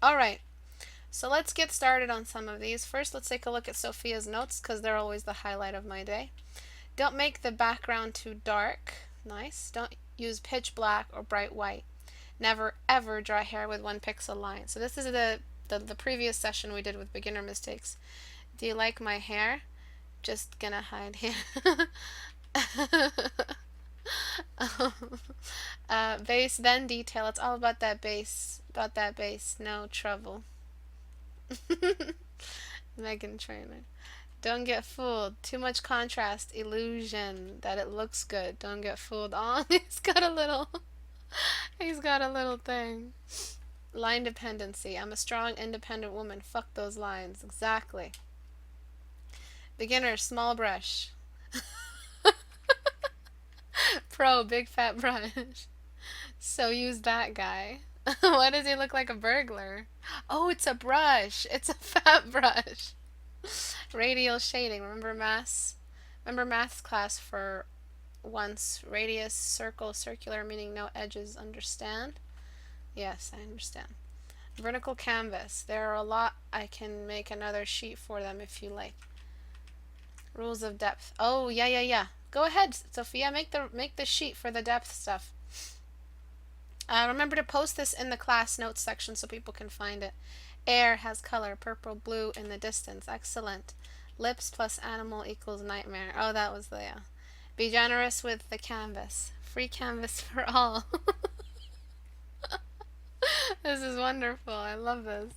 All right, so let's get started on some of these. First, let's take a look at Sophia's notes because they're always the highlight of my day. Don't make the background too dark. Nice. Don't use pitch black or bright white. Never ever draw hair with 1 pixel line. So this is the previous session we did with beginner mistakes. Do you like my hair? Just gonna hide here. Base, then detail. It's all about that base. About that base. No trouble. Megan Trainor. Don't get fooled. Too much contrast, illusion that it looks good. Don't get fooled. Oh, he's got a little thing. Line dependency. I'm a strong, independent woman. Fuck those lines. Exactly. Beginner, small brush. Pro, big fat brush. So use that guy. Why does he look like a burglar? Oh, it's a brush. It's a fat brush. Radial shading. Remember maths class for once. Radius, circle, circular, meaning no edges. Understand? Yes, I understand. Vertical canvas. There are a lot. I can make another sheet for them if you like. Rules of depth. Oh, yeah. Go ahead, Sophia. Make the sheet for the depth stuff. Remember to post this in the class notes section so people can find it. Air has color, purple, blue in the distance. Excellent. Lips plus animal equals nightmare. Oh, that was the, yeah. Be generous with the canvas. Free canvas for all. This is wonderful. I love this.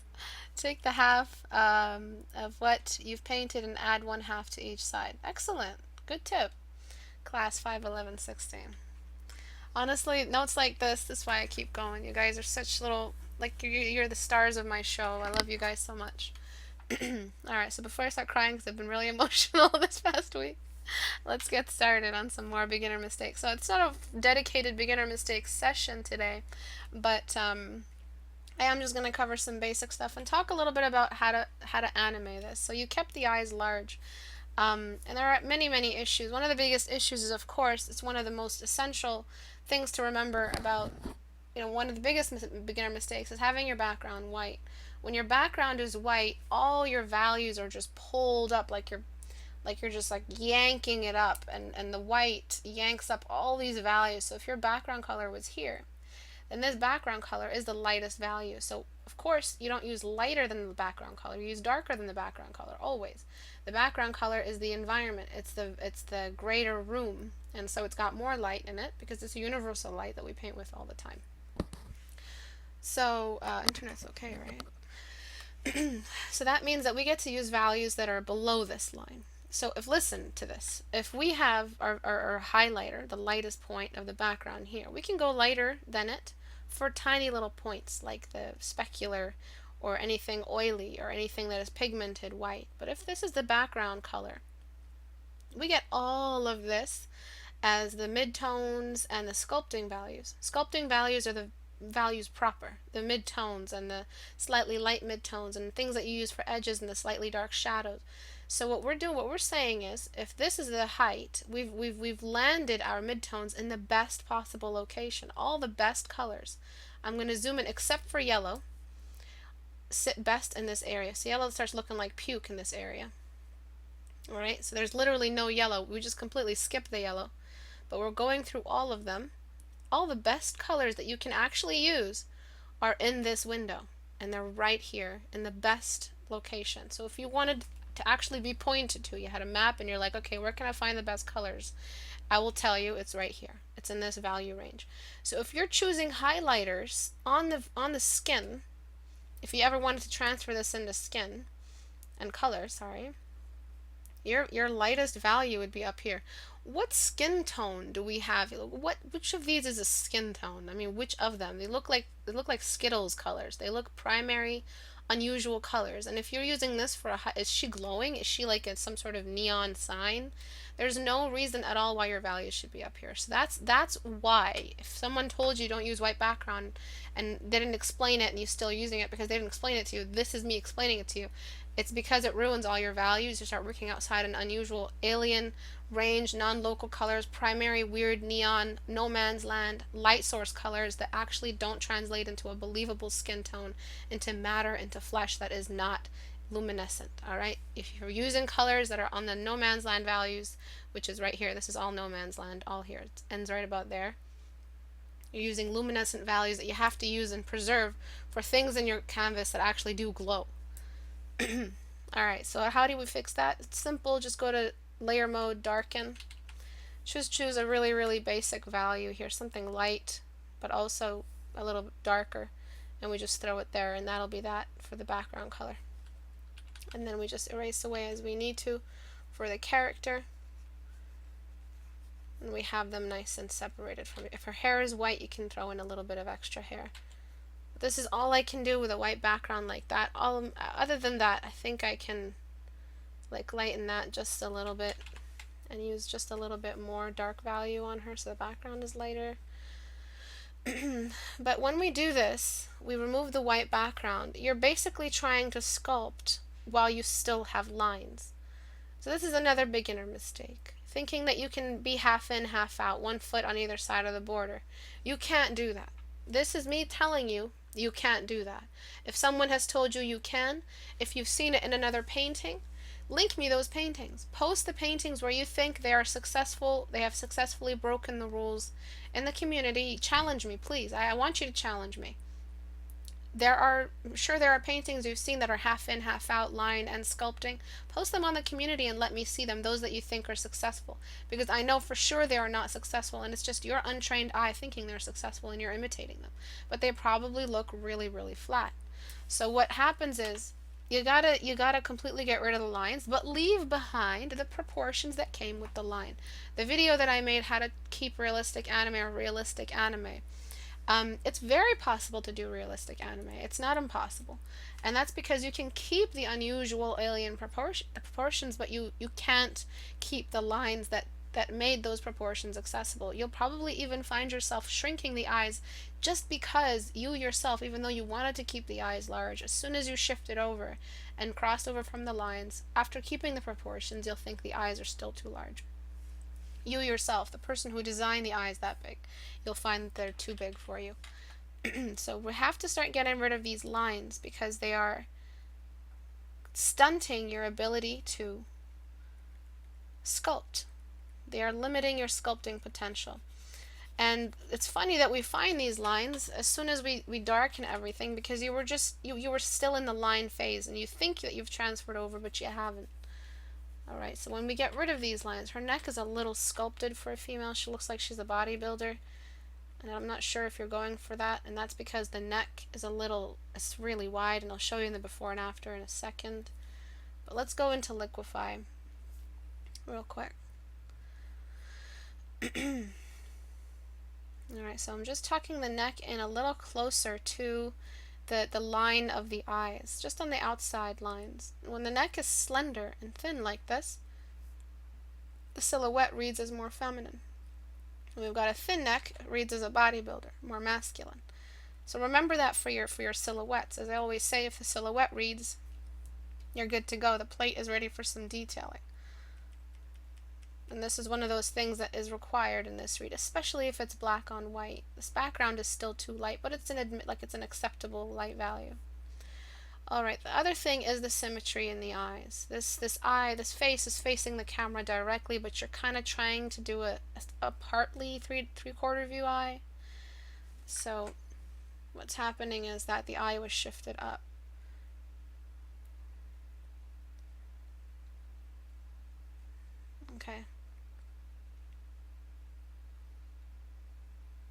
Take the half of what you've painted and add 1/2 to each side. Excellent. Good tip. Class 51116. Honestly, notes like this is why I keep going. You guys are such little, like, you're the stars of my show. I love you guys so much. Alright, so before I start crying, because I've been really emotional this past week, let's get started on some more beginner mistakes. So it's not a dedicated beginner mistakes session today, but I am just going to cover some basic stuff and talk a little bit about how to animate this. So you kept the eyes large. And there are many issues. One of the biggest issues is, of course, it's one of the most essential things to remember about, one of the biggest beginner mistakes is having your background white. When your background is white, all your values are just pulled up like you're just like yanking it up, and the white yanks up all these values. So if your background color was here, then this background color is the lightest value. So of course you don't use lighter than the background color, you use darker than the background color always. The background color is the environment, it's the greater room, and so it's got more light in it because it's a universal light that we paint with all the time. So internet's okay, right? So that means that we get to use values that are below this line. So listen to this, if we have our highlighter, the lightest point of the background here, we can go lighter than it for tiny little points like the specular or anything oily or anything that is pigmented white. But if this is the background color, we get all of this as the midtones and the sculpting values. Sculpting values are the values proper, the midtones and the slightly light midtones and things that you use for edges and the slightly dark shadows. So what we're saying is, if this is the height, we've landed our midtones in the best possible location, all the best colors. I'm going to zoom in, except for yellow, sit best in this area. So yellow starts looking like puke in this area. Alright, so there's literally no yellow. We just completely skip the yellow. But we're going through all of them. All the best colors that you can actually use are in this window. And they're right here in the best location. So if you wanted to actually be pointed to, you had a map and you're like, okay, where can I find the best colors? I will tell you, it's right here. It's in this value range. So if you're choosing highlighters on the skin, if you ever wanted to transfer this into skin and color, sorry, your lightest value would be up here. What skin tone do we have? Which of these is a skin tone? I mean, which of them? They look like Skittles colors. They look primary, unusual colors. And if you're using this for is she glowing? Is she like some sort of neon sign? There's no reason at all why your values should be up here. So that's why. If someone told you don't use white background and didn't explain it and you're still using it because they didn't explain it to you, this is me explaining it to you. It's because it ruins all your values. You start working outside an unusual alien range, non-local colors, primary weird neon, no man's land, light source colors that actually don't translate into a believable skin tone, into matter, into flesh that is not luminescent. All right, if you're using colors that are on the no man's land values, which is right here, this is all no man's land, all here, it ends right about there. You're using luminescent values that you have to use and preserve for things in your canvas that actually do glow. Alright, so how do we fix that? It's simple. Just go to layer mode, darken. Choose a really basic value here, something light but also a little bit darker, and we just throw it there, and that'll be that for the background color. And then we just erase away as we need to for the character, and we have them nice and separated from it. If her hair is white, you can throw in a little bit of extra hair. This is all I can do with a white background like that. Other than that, I think I can like lighten that just a little bit and use just a little bit more dark value on her so the background is lighter. But when we do this, we remove the white background. You're basically trying to sculpt while you still have lines. So this is another beginner mistake. Thinking that you can be half in, half out, 1 foot on either side of the border. You can't do that. This is me telling you you can't do that. If someone has told you you can, if you've seen it in another painting, link me those paintings. Post the paintings where you think they are successful, they have successfully broken the rules in the community. Challenge me, please. I want you to challenge me. I'm sure there are paintings you've seen that are half in, half out, line and sculpting. Post them on the community and let me see them, those that you think are successful. Because I know for sure they are not successful, and it's just your untrained eye thinking they're successful and you're imitating them. But they probably look really flat. So what happens is, you gotta completely get rid of the lines, but leave behind the proportions that came with the line. The video that I made, how to keep realistic anime or realistic anime. It's very possible to do realistic anime. It's not impossible. And that's because you can keep the unusual alien proportions, but you can't keep the lines that made those proportions accessible. You'll probably even find yourself shrinking the eyes just because you yourself, even though you wanted to keep the eyes large, as soon as you shift it over and crossed over from the lines, after keeping the proportions, you'll think the eyes are still too large. You yourself, the person who designed the eyes that big, you'll find that they're too big for you. So we have to start getting rid of these lines because they are stunting your ability to sculpt. They are limiting your sculpting potential. And it's funny that we find these lines as soon as we darken everything, because you were still in the line phase and you think that you've transferred over, but you haven't. Alright, so when we get rid of these lines, her neck is a little sculpted for a female. She looks like she's a bodybuilder. And I'm not sure if you're going for that. And that's because the neck is it's really wide. And I'll show you in the before and after in a second. But let's go into liquify real quick. Alright, so I'm just tucking the neck in a little closer to the line of the eyes, just on the outside lines. When the neck is slender and thin like this, the silhouette reads as more feminine. When we've got a thin neck, it reads as a bodybuilder, more masculine. So remember that for your silhouettes. As I always say, if the silhouette reads, you're good to go. The plate is ready for some detailing. And this is one of those things that is required in this read, especially if it's black on white. This background is still too light, but it's an acceptable light value. Alright, the other thing is the symmetry in the eyes. This face is facing the camera directly, but you're kind of trying to do a partly three-quarter view eye. So what's happening is that the eye was shifted up. Okay.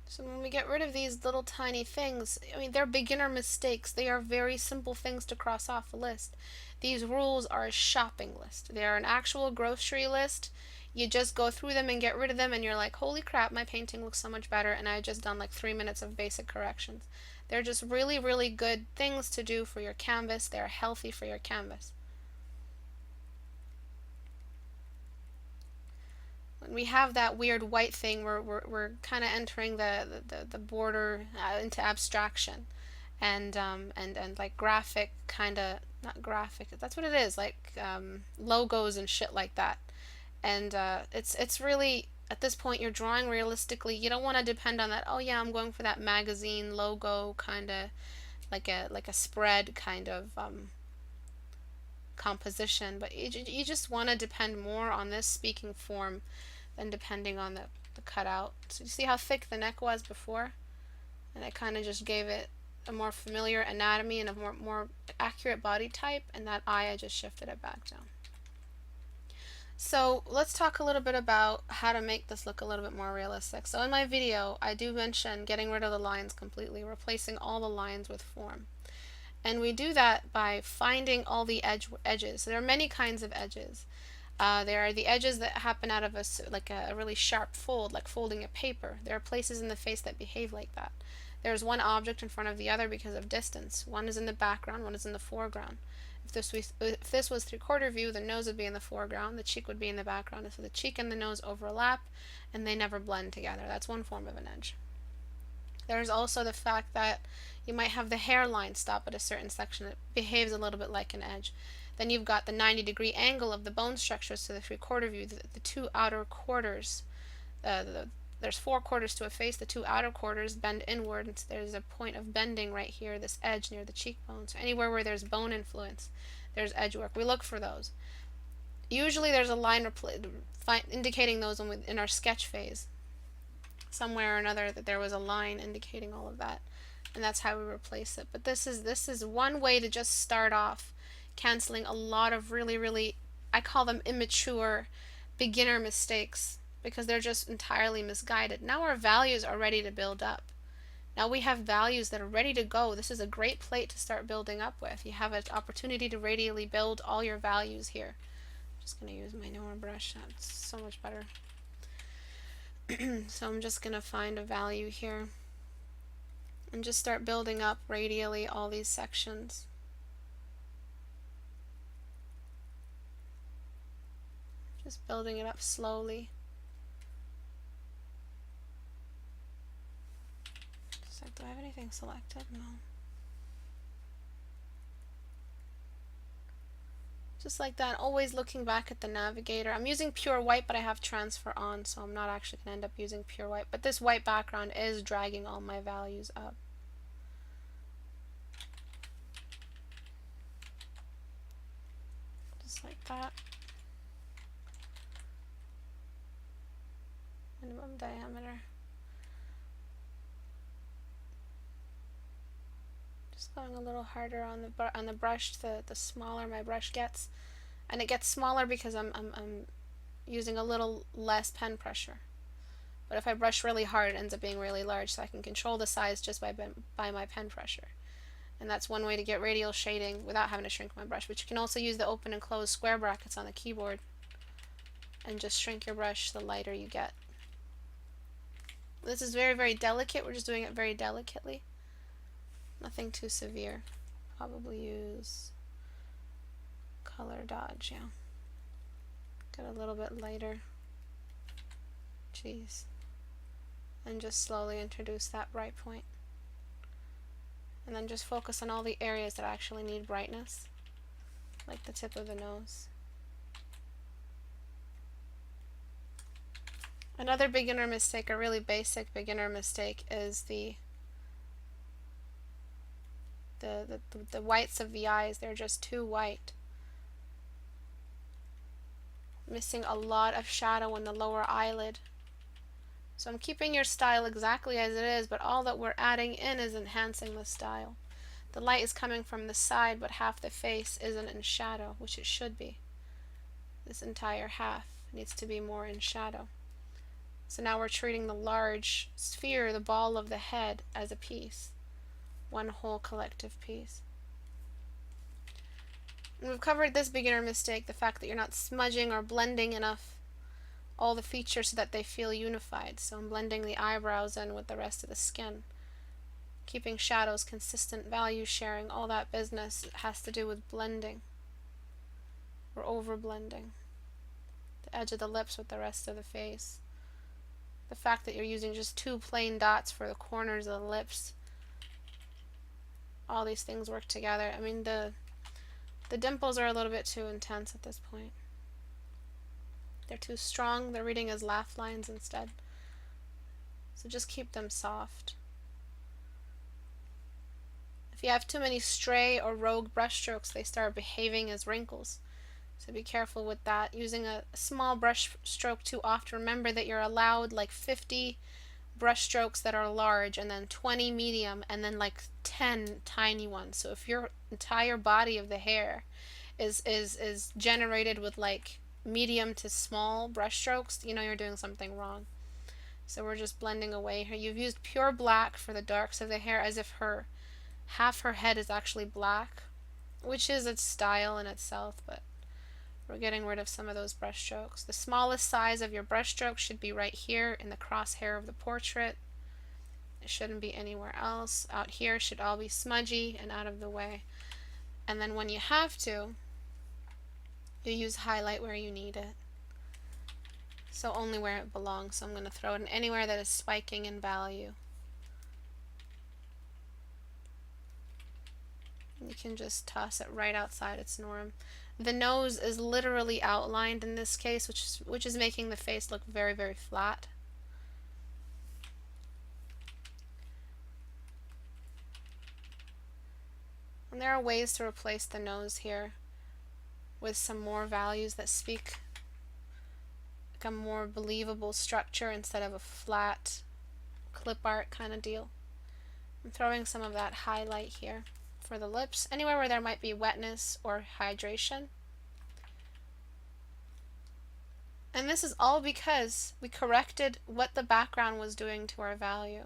So when we get rid of these little tiny things, I mean, they're beginner mistakes. They are very simple things to cross off a list. These rules are a shopping list. They are an actual grocery list. You just go through them and get rid of them, and you're like, holy crap, my painting looks so much better, and I just done like 3 minutes of basic corrections. They're just really good things to do for your canvas. They're healthy for your canvas. When we have that weird white thing, we're kind of entering the border into abstraction, and like graphic kind of not graphic, that's what it is, like logos and shit like that. And it's really, at this point, you're drawing realistically. You don't want to depend on that, oh yeah, I'm going for that magazine logo kind of, like a spread kind of composition, but you just want to depend more on this speaking form than depending on the cutout. So you see how thick the neck was before? And I kind of just gave it a more familiar anatomy and a more accurate body type, and that eye, I just shifted it back down. So let's talk a little bit about how to make this look a little bit more realistic. So in my video, I do mention getting rid of the lines completely, replacing all the lines with form. And we do that by finding all the edges. So there are many kinds of edges. There are the edges that happen out of a really sharp fold, like folding a paper. There are places in the face that behave like that. There's one object in front of the other because of distance. One is in the background, one is in the foreground. If this was three-quarter view, the nose would be in the foreground, the cheek would be in the background. So the cheek and the nose overlap, and they never blend together. That's one form of an edge. There's also the fact that you might have the hairline stop at a certain section. It behaves a little bit like an edge. Then you've got the 90-degree angle of the bone structures to the three-quarter view, the two outer quarters. There's four quarters to a face. The two outer quarters bend inward, and there's a point of bending right here, this edge near the cheekbone. So anywhere where there's bone influence, there's edge work. We look for those. Usually there's a line indicating those in our sketch phase. Somewhere or another that there was a line indicating all of that, and that's how we replace it. But this is one way to just start off canceling a lot of really, I call them immature beginner mistakes, because they're just entirely misguided. Now our values are ready to build up. Now we have values that are ready to go. This is a great plate to start building up with. You have an opportunity to radially build all your values here. I'm just going to use my newer brush. That's so much better. So I'm just going to find a value here and just start building up radially all these sections. Just building it up slowly. Just like, do I have anything selected? No. Just like that, always looking back at the navigator. I'm using pure white, but I have transfer on, so I'm not actually going to end up using pure white. But this white background is dragging all my values up. Just like that. Minimum diameter. Just going a little harder on the brush. The smaller my brush gets, and it gets smaller because I'm using a little less pen pressure. But if I brush really hard, it ends up being really large, so I can control the size just by my pen pressure. And that's one way to get radial shading without having to shrink my brush. But you can also use the open and close square brackets on the keyboard and just shrink your brush the lighter you get. This is very delicate. We're just doing it very delicately. Nothing too severe. Probably use color dodge, yeah. Get a little bit lighter. Jeez. And just slowly introduce that bright point. And then just focus on all the areas that actually need brightness, like the tip of the nose. Another beginner mistake, a really basic beginner mistake, is the whites of the eyes. They're just too white. Missing a lot of shadow in the lower eyelid. So I'm keeping your style exactly as it is, but all that we're adding in is enhancing the style. The light is coming from the side, but half the face isn't in shadow, which it should be. This entire half needs to be more in shadow. So now we're treating the large sphere, the ball of the head, as a piece. One whole collective piece. And we've covered this beginner mistake, the fact that you're not smudging or blending enough all the features so that they feel unified. So I'm blending the eyebrows in with the rest of the skin. Keeping shadows consistent, value sharing, all that business has to do with blending. Or over blending. The edge of the lips with the rest of the face. The fact that you're using just two plain dots for the corners of the lips. All these things work together. I mean, the The dimples are a little bit too intense at this point. They're too strong. They're reading as laugh lines instead. So just keep them soft. If you have too many stray or rogue brush strokes, they start behaving as wrinkles. So be careful with that. Using a small brush stroke too often. Remember that you're allowed like 50 brush strokes that are large, and then 20 medium, and then like 10 tiny ones. So if your entire body of the hair is generated with like medium to small brush strokes, you know you're doing something wrong. So we're just blending away here. You've used pure black for the darks of the hair, as if half her head is actually black, which is its style in itself, but we're getting rid of some of those brush strokes. The smallest size of your brush stroke should be right here in the crosshair of the portrait. It shouldn't be anywhere else. Out here should all be smudgy and out of the way. And then when you have to, you use highlight where you need it. So only where it belongs. So I'm going to throw it in anywhere that is spiking in value. You can just toss it right outside its norm. The nose is literally outlined in this case, which is making the face look very, very flat. And there are ways to replace the nose here with some more values that speak like a more believable structure instead of a flat clip art kind of deal. I'm throwing some of that highlight here for the lips, anywhere where there might be wetness or hydration. And this is all because we corrected what the background was doing to our value.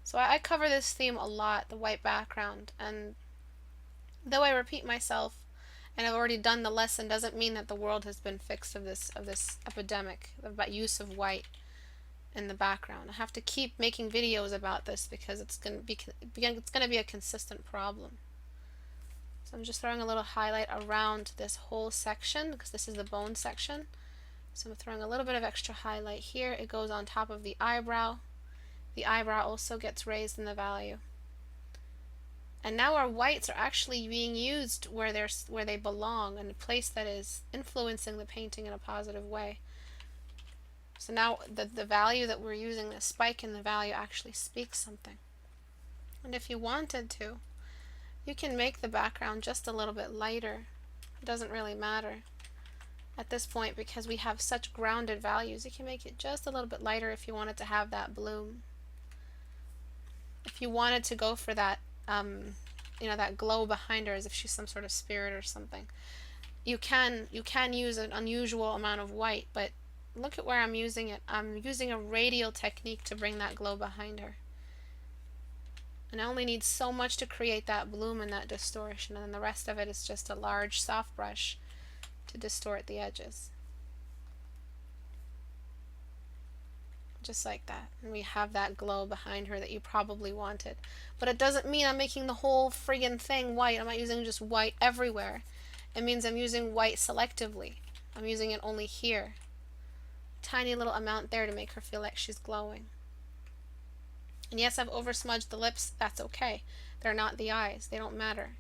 So I cover this theme a lot, the white background, and though I repeat myself and I've already done the lesson, doesn't mean that the world has been fixed of this epidemic about use of white in the background. I have to keep making videos about this because it's going to be a consistent problem. So I'm just throwing a little highlight around this whole section because this is the bone section. So I'm throwing a little bit of extra highlight here. It goes on top of the eyebrow. The eyebrow also gets raised in the value. And now our whites are actually being used where they belong, in a place that is influencing the painting in a positive way. So now the value that we're using, the spike in the value, actually speaks something. And if you wanted to, you can make the background just a little bit lighter. It doesn't really matter at this point because we have such grounded values. You can make it just a little bit lighter if you wanted to have that bloom. If you wanted to go for that that glow behind her as if she's some sort of spirit or something, you can use an unusual amount of white, but look at where I'm using it. I'm using a radial technique to bring that glow behind her. And I only need so much to create that bloom and that distortion, and then the rest of it is just a large soft brush to distort the edges. Just like that. And we have that glow behind her that you probably wanted. But it doesn't mean I'm making the whole friggin' thing white. I'm not using just white everywhere. It means I'm using white selectively. I'm using it only here. Tiny little amount there to make her feel like she's glowing. And yes, I've oversmudged the lips. That's okay. They're not the eyes. They don't matter.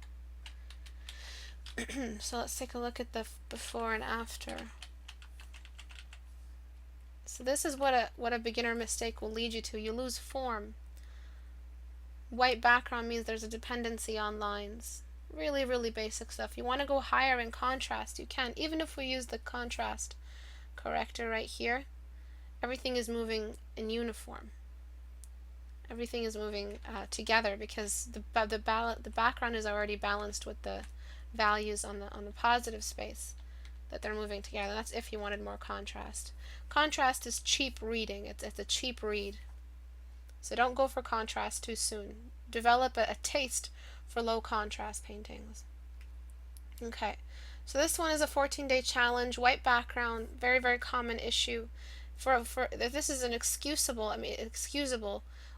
So let's take a look at the before and after. So this is what a beginner mistake will lead you to. You lose form. White background means there's a dependency on lines. Really, really basic stuff. You want to go higher in contrast, you can. Even if we use the contrast corrector right here, everything is moving in uniform. Everything is moving together because the background is already balanced with the values on the positive space, that they're moving together. That's if you wanted more contrast. Contrast is cheap reading. It's a cheap read. So don't go for contrast too soon. Develop a taste for low contrast paintings. Okay, so this one is a 14-day challenge. White background, very, very common issue. This is an excusable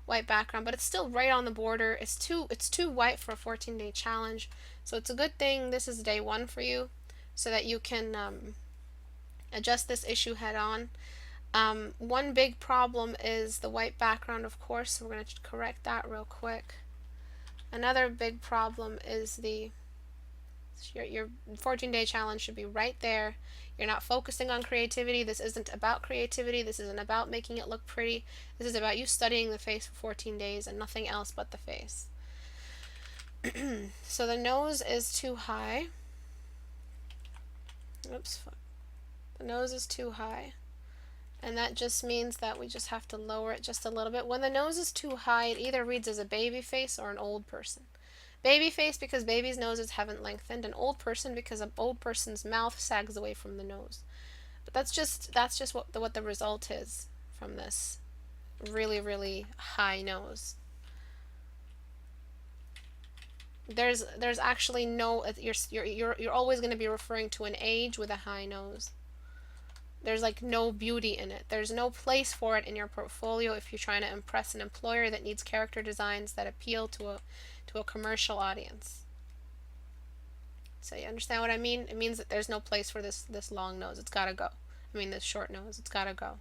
white background, but it's still right on the border. It's too white for a 14-day challenge. So it's a good thing this is day 1 for you, so that you can adjust this issue head on. One big problem is the white background, of course, so we're going to correct that real quick. Another big problem is the Your 14-day challenge should be right there. You're not focusing on creativity. This isn't about creativity. This isn't about making it look pretty. This is about you studying the face for 14 days and nothing else but the face. So the nose is too high. Oops. The nose is too high. And that just means that we just have to lower it just a little bit. When the nose is too high, it either reads as a baby face or an old person. Baby face because babies' noses haven't lengthened. An old person because an old person's mouth sags away from the nose. But that's just what the result is from this really, really high nose. There's actually no, you're always going to be referring to an age with a high nose. There's like no beauty in it. There's no place for it in your portfolio if you're trying to impress an employer that needs character designs that appeal to a commercial audience. So you understand what I mean? It means that there's no place for this long nose. It's got to go. I mean this short nose. It's got to go.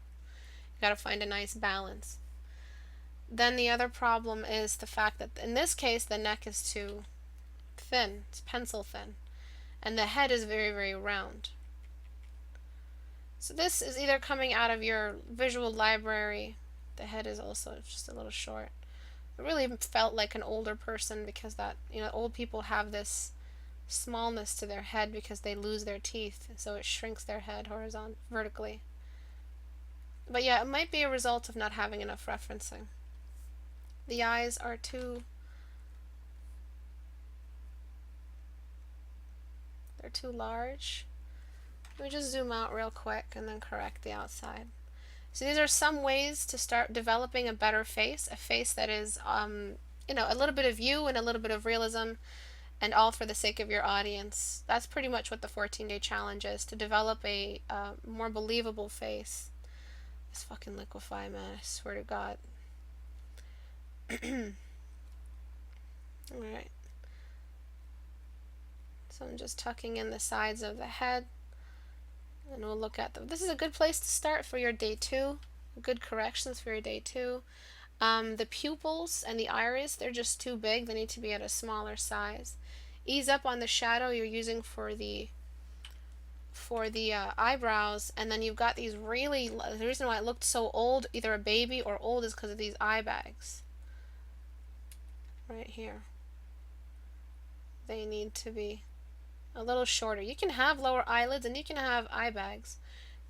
You got to find a nice balance. Then the other problem is the fact that in this case the neck is too thin. It's pencil thin. And the head is very, very round. So this is either coming out of your visual library. The head is also just a little short. It really felt like an older person because that, old people have this smallness to their head because they lose their teeth, so it shrinks their head vertically. But yeah, it might be a result of not having enough referencing. The eyes are they're too large. Let me just zoom out real quick and then correct the outside. So these are some ways to start developing a better face, a face that is, a little bit of you and a little bit of realism, and all for the sake of your audience. That's pretty much what the 14-day challenge is, to develop a more believable face. This fucking liquefy, man, I swear to God. Alright. So I'm just tucking in the sides of the head. And we'll look at them. This is a good place to start for your day 2. Good corrections for your day 2. The pupils and the iris, they're just too big. They need to be at a smaller size. Ease up on the shadow you're using for the eyebrows, and then you've got these really, the reason why it looked so old, either a baby or old, is because of these eye bags. Right here. They need to be a little shorter. You can have lower eyelids and you can have eye bags.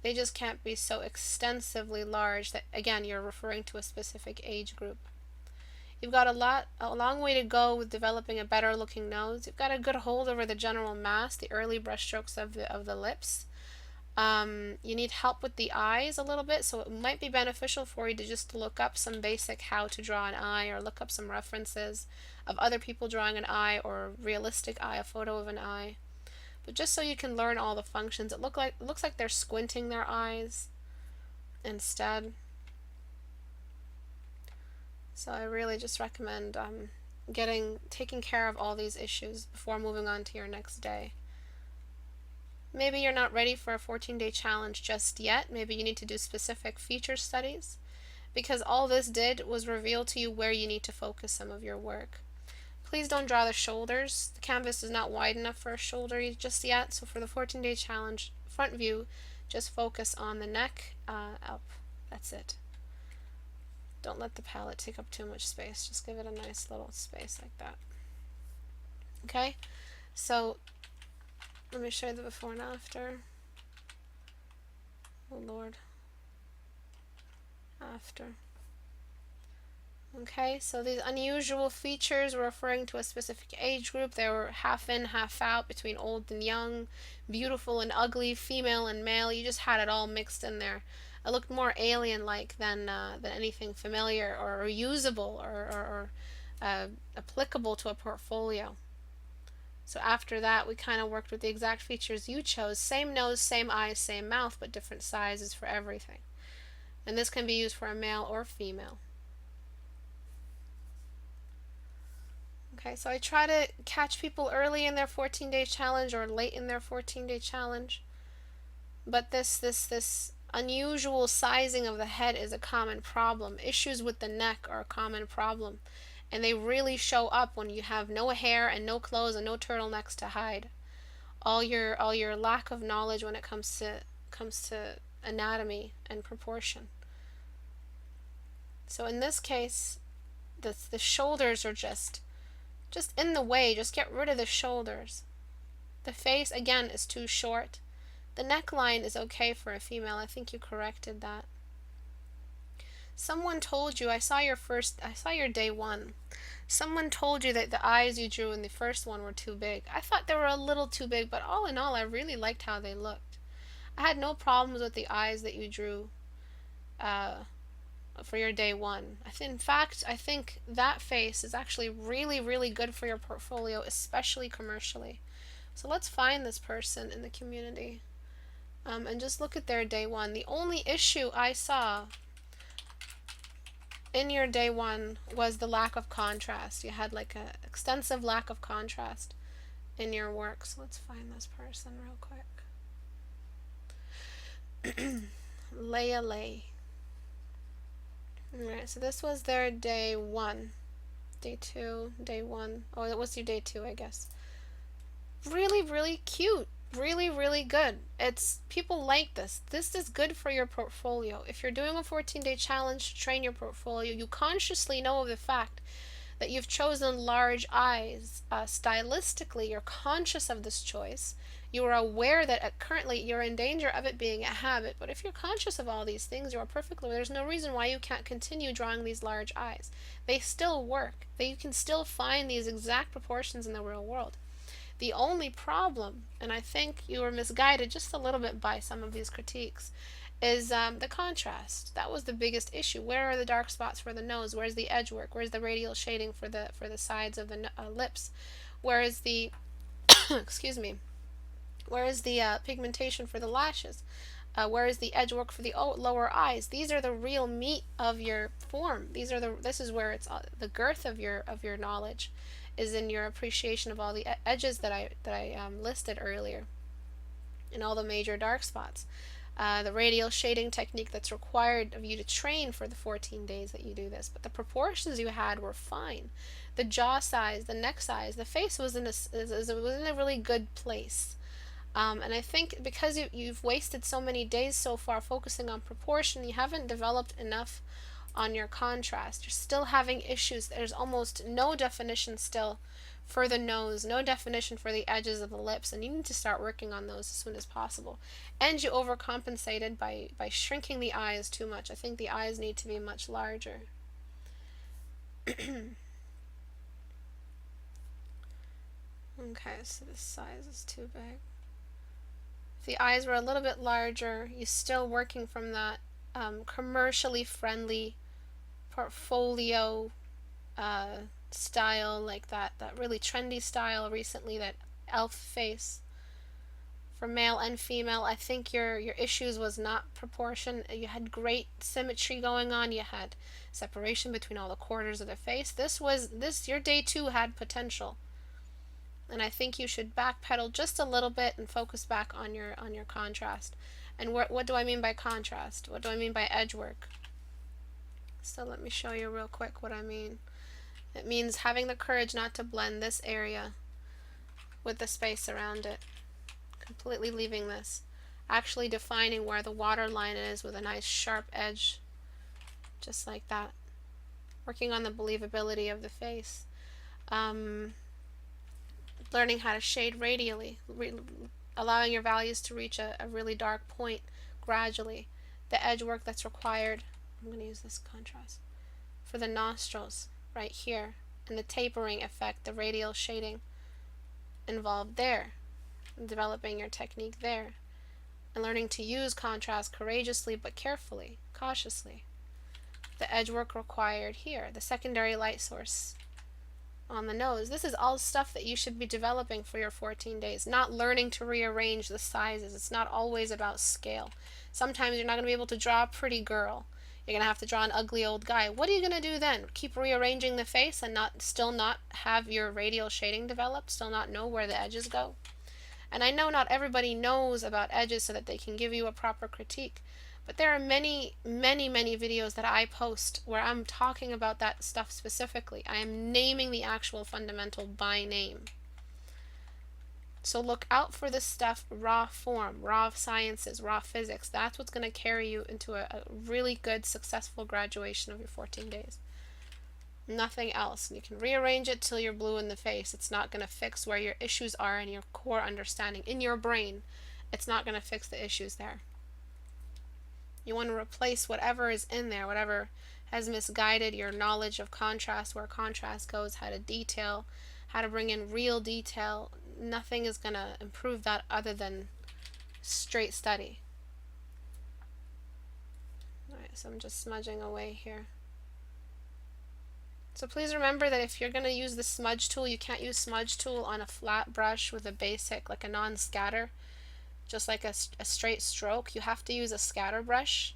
They just can't be so extensively large that, again, you're referring to a specific age group. You've got a long way to go with developing a better looking nose. You've got a good hold over the general mass, the early brushstrokes of the lips. You need help with the eyes a little bit, so it might be beneficial for you to just look up some basic how to draw an eye, or look up some references of other people drawing an eye, or a realistic eye, a photo of an eye. But just so you can learn all the functions, it looks like they're squinting their eyes instead. So I really just recommend taking care of all these issues before moving on to your next day. Maybe you're not ready for a 14-day challenge just yet. Maybe you need to do specific feature studies, because all this did was reveal to you where you need to focus some of your work. Please don't draw the shoulders. The canvas is not wide enough for a shoulder just yet, so for the 14-day challenge front view, just focus on the neck up. That's it. Don't let the palette take up too much space. Just give it a nice little space like that. Okay? So, let me show you the before and after. Oh Lord. After. Okay, so these unusual features were referring to a specific age group. They were half in, half out, between old and young, beautiful and ugly, female and male. You just had it all mixed in there. It looked more alien-like than anything familiar or usable or applicable to a portfolio. So after that, we kind of worked with the exact features you chose. Same nose, same eyes, same mouth, but different sizes for everything. And this can be used for a male or female. Okay, so I try to catch people early in their 14-day challenge or late in their 14-day challenge. But this unusual sizing of the head is a common problem. Issues with the neck are a common problem. And they really show up when you have no hair and no clothes and no turtlenecks to hide. all your lack of knowledge when it comes to anatomy and proportion. So in this case, the shoulders are just in the way. Just get rid of the shoulders. The face again is too short. The neckline is okay for a female. I think you corrected that. Someone told you, I saw your day one. Someone told you that the eyes you drew in the first one were too big. I thought they were a little too big, but all in all, I really liked how they looked. I had no problems with the eyes that you drew for your day one. In fact, I think that face is actually really, really good for your portfolio, especially commercially. So let's find this person in the community and just look at their day one. The only issue I saw in your day one was the lack of contrast. You had like an extensive lack of contrast in your work. So let's find this person real quick. Leia Lay. Alright, so this was their day one. Day two, day one. Oh, it was your day two, I guess. Really, really cute. Really, really good. People like this. This is good for your portfolio. If you're doing a 14-day challenge to train your portfolio, you consciously know of the fact that you've chosen large eyes. Stylistically, you're conscious of this choice. You are aware that currently you're in danger of it being a habit. But if you're conscious of all these things, you are perfectly. There's no reason why you can't continue drawing these large eyes. They still work. You can still find these exact proportions in the real world. The only problem, and I think you were misguided just a little bit by some of these critiques, is the contrast. That was the biggest issue. Where are the dark spots for the nose? Where's the edge work? Where's the radial shading for the sides of the lips? Where is the excuse me? Where is the pigmentation for the lashes? Where is the edge work for the lower eyes? These are the real meat of your form. This is where it's the girth of your knowledge is in your appreciation of all the edges that I listed earlier, and all the major dark spots. The radial shading technique that's required of you to train for the 14 days that you do this. But the proportions you had were fine. The jaw size, the neck size, the face was in a really good place. And I think because you've wasted so many days so far focusing on proportion, you haven't developed enough on your contrast. You're still having issues. There's almost no definition still for the nose, no definition for the edges of the lips, and you need to start working on those as soon as possible. And you overcompensated by shrinking the eyes too much. I think the eyes need to be much larger. Okay, so this size is too big. If the eyes were a little bit larger, you're still working from that commercially friendly portfolio style, like that really trendy style recently, that elf face for male and female. I think your issues was not proportion. You had great symmetry going on. You had separation between all the quarters of the face. Your day two had potential. And I think you should backpedal just a little bit and focus back on your contrast. And what do I mean by contrast? What do I mean by edge work? So let me show you real quick what I mean. It means having the courage not to blend this area with the space around it. Completely leaving this. Actually defining where the water line is with a nice sharp edge. Just like that. Working on the believability of the face. Learning how to shade radially. Allowing your values to reach a really dark point gradually. The edge work that's required. I'm going to use this contrast. For the nostrils, right here. And the tapering effect, the radial shading involved there. And developing your technique there. And learning to use contrast courageously but carefully, cautiously. The edge work required here. The secondary light source on the nose. This is all stuff that you should be developing for your 14 days, not learning to rearrange the sizes. It's not always about scale. Sometimes you're not going to be able to draw a pretty girl. You're going to have to draw an ugly old guy. What are you going to do then? Keep rearranging the face and still not have your radial shading developed? Still not know where the edges go? And I know not everybody knows about edges so that they can give you a proper critique. But there are many, many, many videos that I post where I'm talking about that stuff specifically. I am naming the actual fundamental by name. So look out for this stuff, raw form, raw sciences, raw physics. That's what's going to carry you into a really good, successful graduation of your 14 days. Nothing else. And you can rearrange it till you're blue in the face. It's not going to fix where your issues are in your core understanding, in your brain. It's not going to fix the issues there. You want to replace whatever is in there, whatever has misguided your knowledge of contrast, where contrast goes, how to detail, how to bring in real detail. Nothing is going to improve that other than straight study. Alright, so I'm just smudging away here. So please remember that if you're going to use the smudge tool, you can't use smudge tool on a flat brush with a basic, like a non-scatter, just like a straight stroke. You have to use a scatter brush.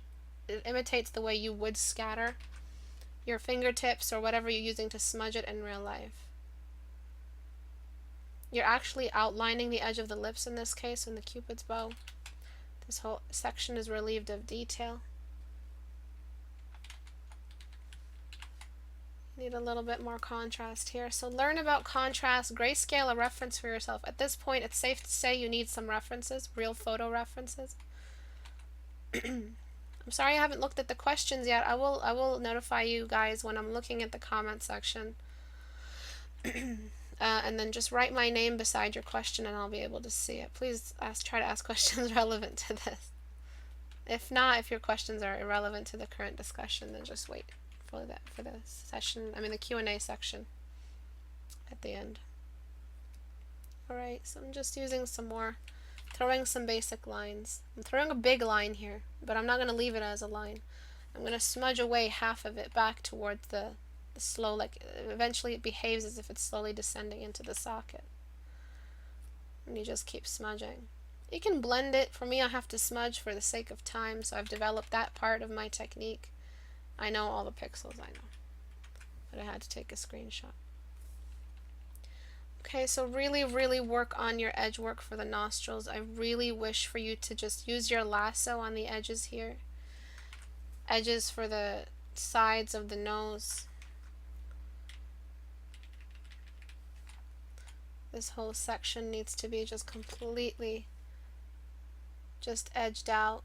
It imitates the way you would scatter your fingertips or whatever you're using to smudge it in real life. You're actually outlining the edge of the lips in this case in the Cupid's bow. This whole section is relieved of detail. Need a little bit more contrast here. So learn about contrast, grayscale, a reference for yourself. At this point, it's safe to say you need some references, real photo references. I'm sorry I haven't looked at the questions yet. I will notify you guys when I'm looking at the comment section. And then just write my name beside your question and I'll be able to see it. Please try to ask questions relevant to this. If not, if your questions are irrelevant to the current discussion, then just wait for the session, the Q&A section at the end. Alright, so I'm just using some more, throwing some basic lines. I'm throwing a big line here, but I'm not going to leave it as a line. I'm going to smudge away half of it back towards the slow, like eventually it behaves as if it's slowly descending into the socket. And you just keep smudging. You can blend it. For me, I have to smudge for the sake of time, so I've developed that part of my technique. I know all the pixels, I know, but I had to take a screenshot. Okay, so really, really work on your edge work for the nostrils. I really wish for you to just use your lasso on the edges here. Edges for the sides of the nose. This whole section needs to be just completely just edged out.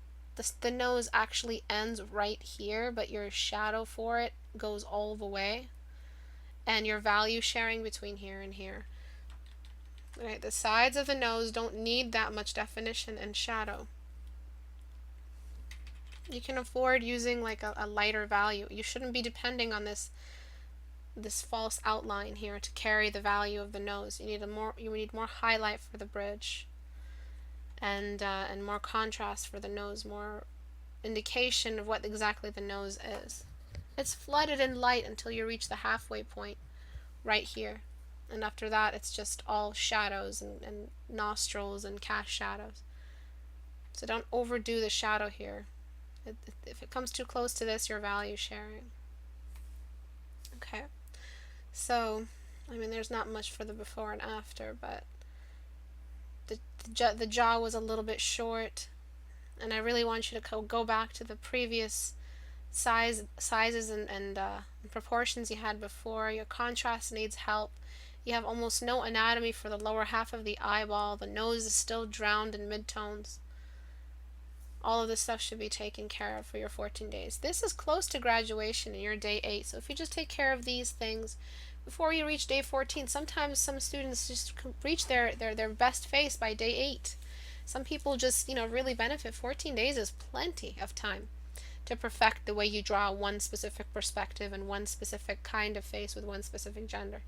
The nose actually ends right here, but your shadow for it goes all the way. And your value sharing between here and here. Right, the sides of the nose don't need that much definition and shadow. You can afford using like a lighter value. You shouldn't be depending on this false outline here to carry the value of the nose. You need more highlight for the bridge. And more contrast for the nose, more indication of what exactly the nose is. It's flooded in light until you reach the halfway point right here. And after that, it's just all shadows and nostrils and cast shadows. So don't overdo the shadow here. If it comes too close to this, you're value sharing. Okay. So, there's not much for the before and after, but the jaw was a little bit short, and I really want you to go back to the previous sizes and proportions you had before. Your contrast needs help. You have almost no anatomy for the lower half of the eyeball. The nose is still drowned in midtones. All of this stuff should be taken care of for your 14 days. This is close to graduation and you're day 8, so if you just take care of these things before you reach day 14, sometimes some students just reach their best face by day 8. Some people just, really benefit. 14 days is plenty of time to perfect the way you draw one specific perspective and one specific kind of face with one specific gender.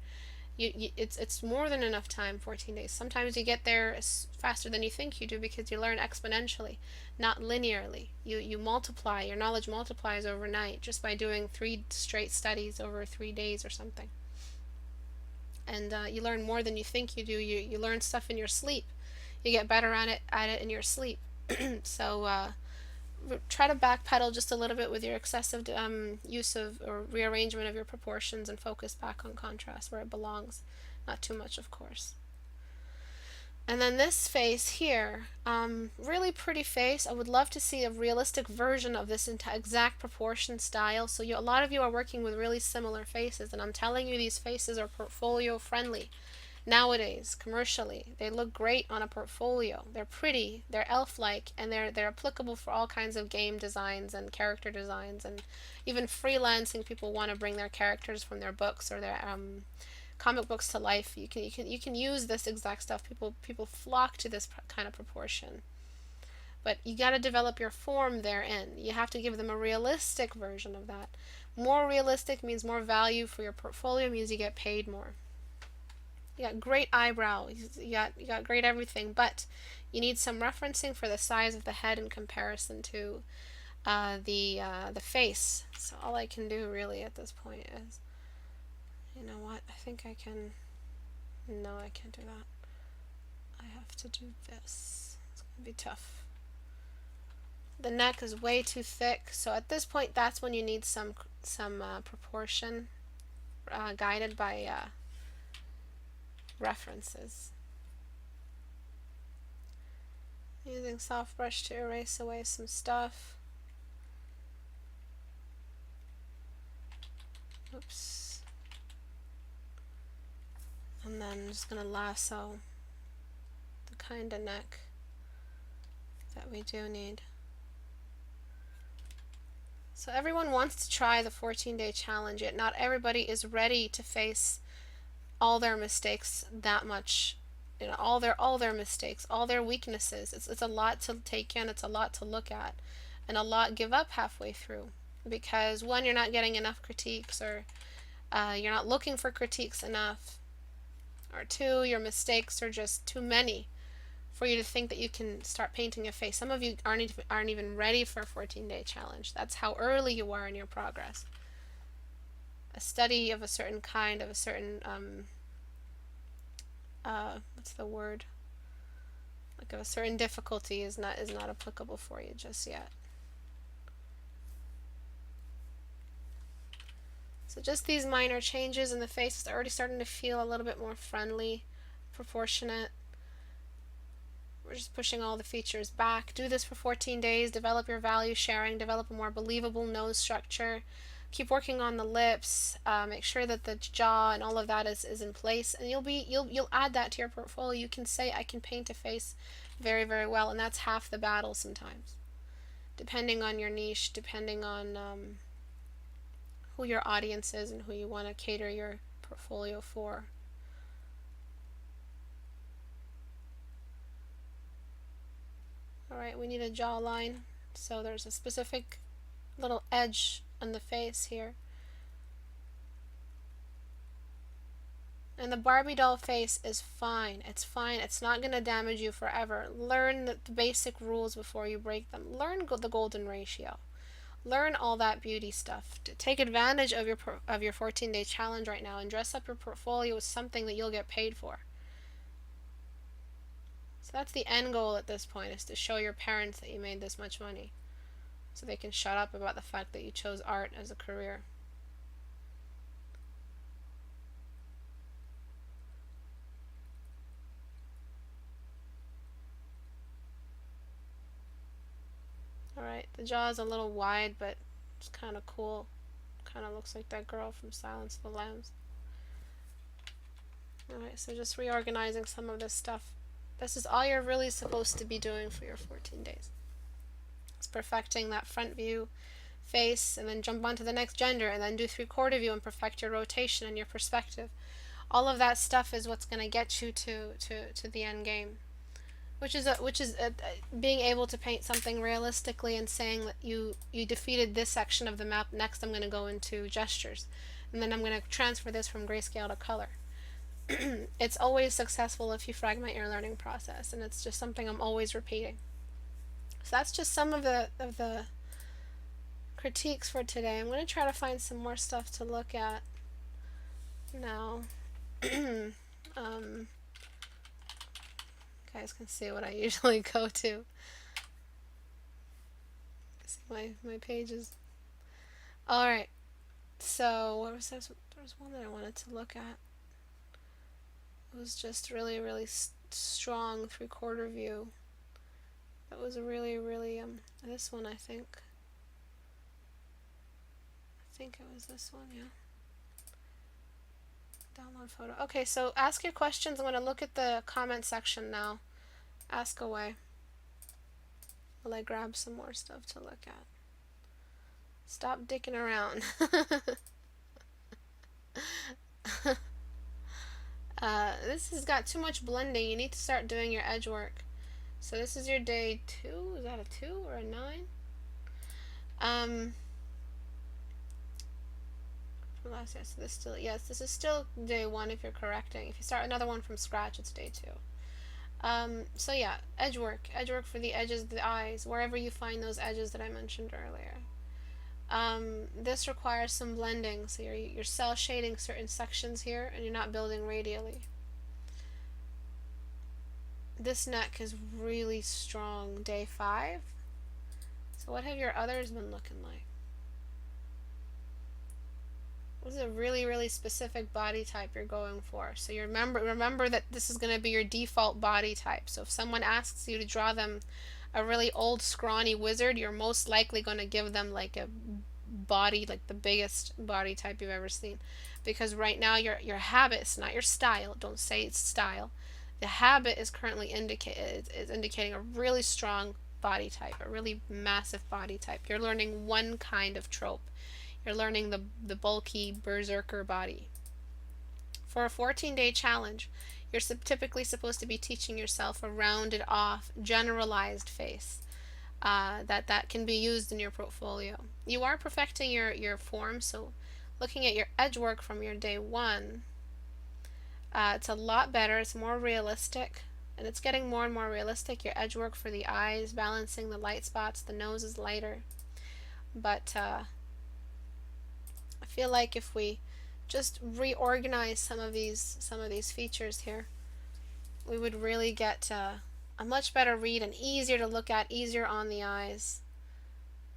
It's more than enough time, 14 days. Sometimes you get there faster than you think you do because you learn exponentially, not linearly. You multiply, your knowledge multiplies overnight just by doing 3 straight studies over 3 days or something. And you learn more than you think you do. You learn stuff in your sleep. You get better at it in your sleep. So try to backpedal just a little bit with your excessive use of or rearrangement of your proportions and focus back on contrast where it belongs. Not too much, of course. And then this face here, really pretty face. I would love to see a realistic version of this exact proportion style. So a lot of you are working with really similar faces, and I'm telling you these faces are portfolio friendly. Nowadays, commercially, they look great on a portfolio. They're pretty, they're elf-like, and they're applicable for all kinds of game designs and character designs, and even freelancing. People want to bring their characters from their books or their comic books to life. You can use this exact stuff. People flock to this kind of proportion. But you got to develop your form therein. You have to give them a realistic version of that. More realistic means more value for your portfolio, means you get paid more. You got great eyebrows, you got great everything, but you need some referencing for the size of the head in comparison to the face. So all I can do really at this point is, you know what? I think I can. No, I can't do that. I have to do this. It's gonna be tough. The neck is way too thick, so at this point, that's when you need some proportion guided by references. Using soft brush to erase away some stuff. Oops. And then I'm just gonna lasso the kind of neck that we do need. So everyone wants to try the 14-day challenge, yet not everybody is ready to face all their mistakes that much. You know, all their mistakes, all their weaknesses. It's a lot to take in, it's a lot to look at, and a lot give up halfway through. Because one, you're not getting enough critiques, or you're not looking for critiques enough, or two, your mistakes are just too many for you to think that you can start painting a face. Some of you aren't even ready for a 14-day challenge. That's how early you are in your progress. A study of a certain kind, of a certain what's the word? Like of a certain difficulty is not applicable for you just yet. So just these minor changes in the face is already starting to feel a little bit more friendly, proportionate. We're just pushing all the features back. Do this for 14 days. Develop your value sharing. Develop a more believable nose structure. Keep working on the lips. Make sure that the jaw and all of that is in place, and you'll add that to your portfolio. You can say, I can paint a face very, very well, and that's half the battle sometimes, depending on your niche, depending on who your audience is and who you want to cater your portfolio for. Alright, we need a jawline, so there's a specific little edge on the face here. And the Barbie doll face is fine. It's fine. It's not going to damage you forever. Learn the basic rules before you break them. Learn the golden ratio. Learn all that beauty stuff. Take advantage of your 14-day challenge right now and dress up your portfolio with something that you'll get paid for. So that's the end goal at this point, is to show your parents that you made this much money, so they can shut up about the fact that you chose art as a career. Alright, the jaw is a little wide, but it's kind of cool. Kind of looks like that girl from Silence of the Lambs. Alright, so just reorganizing some of this stuff. This is all you're really supposed to be doing for your 14 days. It's perfecting that front view face, and then jump onto the next gender, and then do 3/4 view and perfect your rotation and your perspective. All of that stuff is what's going to get you to the end game, which is being able to paint something realistically and saying that you defeated this section of the map. Next I'm going to go into gestures, and then I'm going to transfer this from grayscale to color. It's always successful if you fragment your learning process, and it's just something I'm always repeating. So that's just some of the critiques for today. I'm going to try to find some more stuff to look at now. Guys can see what I usually go to. See my pages. Alright, so what was this? There was one that I wanted to look at. It was just really, really strong 3/4 view. That was really, really, this one, I think. I think it was this one, yeah. Down Download photo. Okay, so ask your questions. I'm going to look at the comment section now. Ask away. While I grab some more stuff to look at. Stop dicking around. This has got too much blending. You need to start doing your edge work. So this is your day 2. Is that a 2 or a 9? Last, yes, this still, yes, this is still day 1 if you're correcting. If you start another one from scratch, it's day 2. So yeah, edge work for the edges of the eyes, wherever you find those edges that I mentioned earlier. This requires some blending, so you're cell shading certain sections here, and you're not building radially. This neck is really strong, day 5. So what have your others been looking like? This is a really, really specific body type you're going for. So you remember that this is going to be your default body type. So if someone asks you to draw them a really old, scrawny wizard, you're most likely going to give them like a body, like the biggest body type you've ever seen. Because right now your habit, it's not your style. Don't say it's style. The habit is currently indicating a really strong body type, a really massive body type. You're learning one kind of trope. You're learning the bulky berserker body. For a 14-day challenge, you're typically supposed to be teaching yourself a rounded off, generalized face that can be used in your portfolio. You are perfecting your form, so looking at your edge work from your day 1, it's a lot better, it's more realistic, and it's getting more and more realistic. Your edge work for the eyes, balancing the light spots, the nose is lighter, but I feel like if we just reorganize some of these features here, we would really get a much better read and easier to look at, easier on the eyes.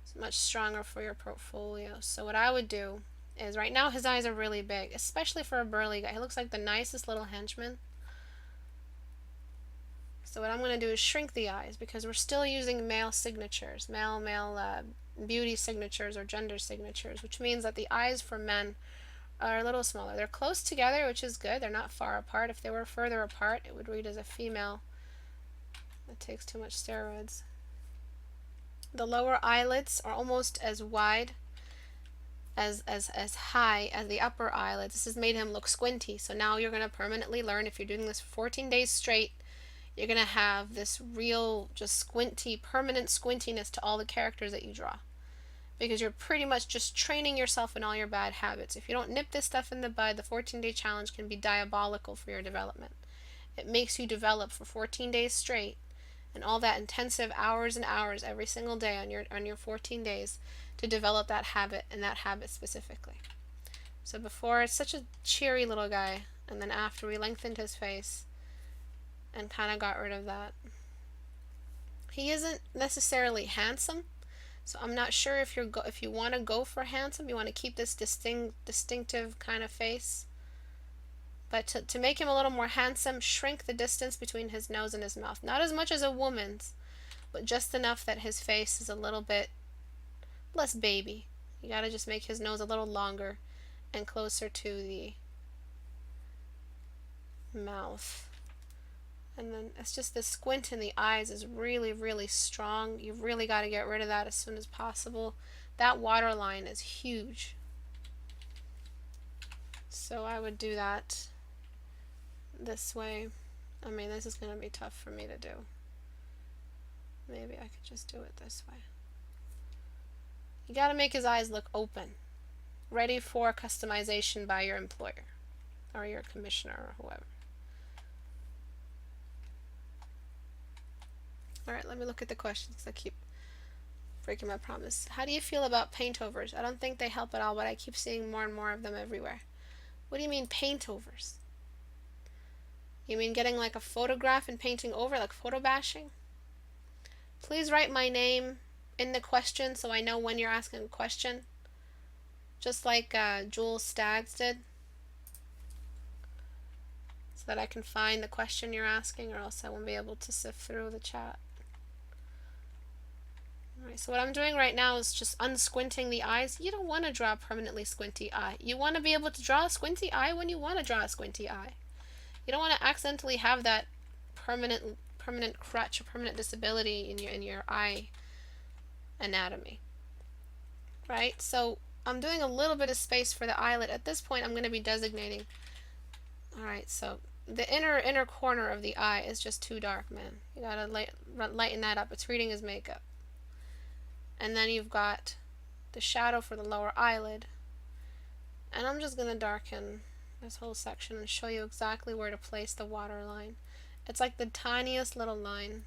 It's much stronger for your portfolio. So what I would do is, right now his eyes are really big, especially for a burly guy. He looks like the nicest little henchman. So what I'm going to do is shrink the eyes, because we're still using male signatures, male beauty signatures or gender signatures, which means that the eyes for men are a little smaller. They're close together, which is good. They're not far apart. If they were further apart, it would read as a female. That takes too much steroids. The lower eyelids are almost as wide as high as the upper eyelids. This has made him look squinty. So now you're going to permanently learn, if you're doing this for 14 days straight, you're going to have this real, just squinty, permanent squintiness to all the characters that you draw. Because you're pretty much just training yourself in all your bad habits. If you don't nip this stuff in the bud, the 14-day challenge can be diabolical for your development. It makes you develop for 14 days straight, and all that intensive hours and hours every single day on your 14 days to develop that habit, and that habit specifically. So before, it's such a cheery little guy, and then after, we lengthened his face and kind of got rid of that. He isn't necessarily handsome, so I'm not sure if you want to go for handsome, you want to keep this distinctive kind of face. But to make him a little more handsome, shrink the distance between his nose and his mouth. Not as much as a woman's, but just enough that his face is a little bit less baby. You gotta just make his nose a little longer and closer to the mouth. And then it's just the squint in the eyes is really, really strong. You've really got to get rid of that as soon as possible. That waterline is huge. So I would do that this way. I mean, this is going to be tough for me to do. Maybe I could just do it this way. You got to make his eyes look open, ready for customization by your employer or your commissioner or whoever. Alright, let me look at the questions. I keep breaking my promise. How do you feel about Paintovers? I don't think they help at all, but I keep seeing more and more of them everywhere. What do you mean Paintovers? You mean getting like a photograph and painting over, like photo bashing? Please write my name in the question so I know when you're asking a question. Just like Jules Staggs did. So that I can find the question you're asking, or else I won't be able to sift through the chat. Alright, so what I'm doing right now is just unsquinting the eyes. You don't want to draw a permanently squinty eye. You want to be able to draw a squinty eye when you want to draw a squinty eye. You don't want to accidentally have that permanent crutch or permanent disability in your eye anatomy. Right? So I'm doing a little bit of space for the eyelid. At this point I'm going to be designating. Alright, so the inner corner of the eye is just too dark, man. You gotta lighten that up. It's reading his makeup. And then you've got the shadow for the lower eyelid. And I'm just going to darken this whole section and show you exactly where to place the water line. It's like the tiniest little line.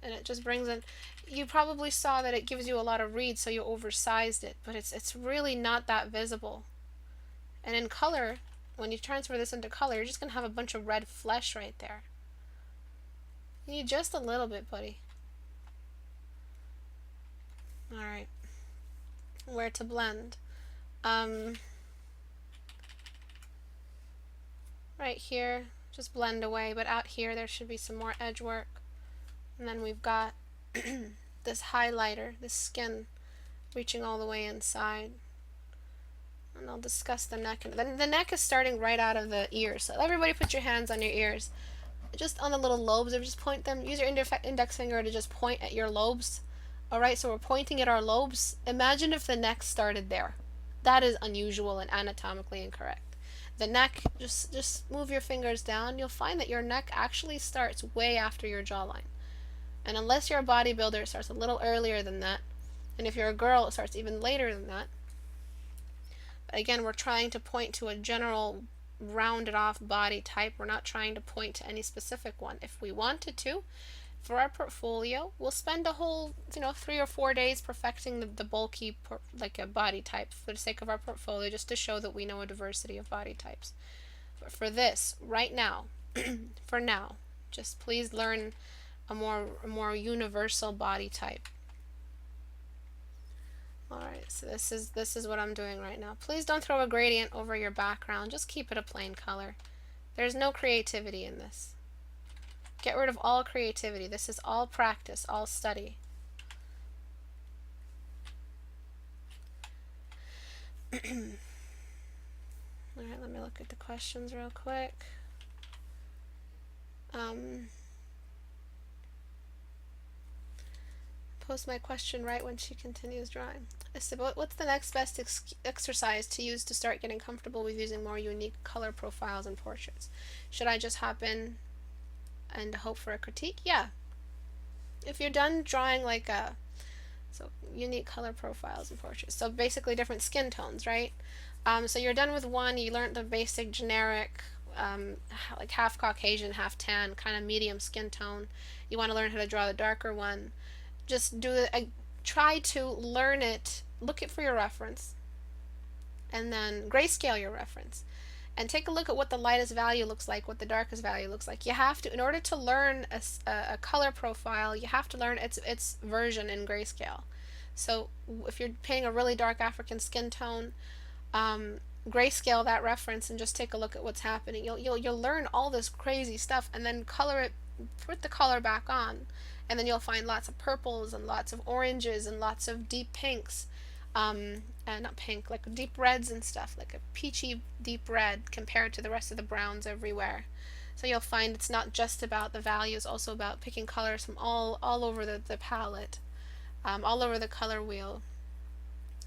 And it just brings in, you probably saw that it gives you a lot of read, so you oversized it, but it's really not that visible. And in color, when you transfer this into color, you're just going to have a bunch of red flesh right there. You need just a little bit, buddy. Alright, where to blend? Right here, just blend away, but out here there should be some more edge work. And then we've got this highlighter, this skin reaching all the way inside. And I'll discuss the neck. And then the neck is starting right out of the ears. So everybody put your hands on your ears. Just on the little lobes, or just point them. Use your index finger to just point at your lobes. Alright, so we're pointing at our lobes. Imagine if the neck started there. That is unusual and anatomically incorrect. The neck, just move your fingers down. You'll find that your neck actually starts way after your jawline. And unless you're a bodybuilder, it starts a little earlier than that. And if you're a girl, it starts even later than that. But again, we're trying to point to a general rounded off body type. We're not trying to point to any specific one. If we wanted to, for our portfolio, we'll spend a whole 3 or 4 days perfecting the bulky like a body type for the sake of our portfolio, just to show that we know a diversity of body types. But for this right now, for now, just please learn a more universal body type. Alright, so this is what I'm doing right now. Please don't throw a gradient over your background, just keep it a plain color. There's no creativity in this. Get rid of all creativity. This is all practice, all study. Alright, let me look at the questions real quick. Post my question right when she continues drawing. What's the next best exercise to use to start getting comfortable with using more unique color profiles and portraits? Should I just hop in and hope for a critique? Yeah. If you're done drawing like unique color profiles and portraits, so basically different skin tones, right? So you're done with one, you learned the basic generic like half Caucasian, half tan, kind of medium skin tone. You want to learn how to draw the darker one. Just try to learn it, look it for your reference, and then grayscale your reference. And take a look at what the lightest value looks like, what the darkest value looks like. You have to, in order to learn a color profile, you have to learn its version in grayscale. So if you're painting a really dark African skin tone, grayscale that reference and just take a look at what's happening. You'll learn all this crazy stuff, and then color it, put the color back on, and then you'll find lots of purples and lots of oranges and lots of deep pinks. Not pink, like deep reds and stuff, like a peachy deep red compared to the rest of the browns everywhere. So you'll find it's not just about the value, it's also about picking colors from all over the palette, all over the color wheel.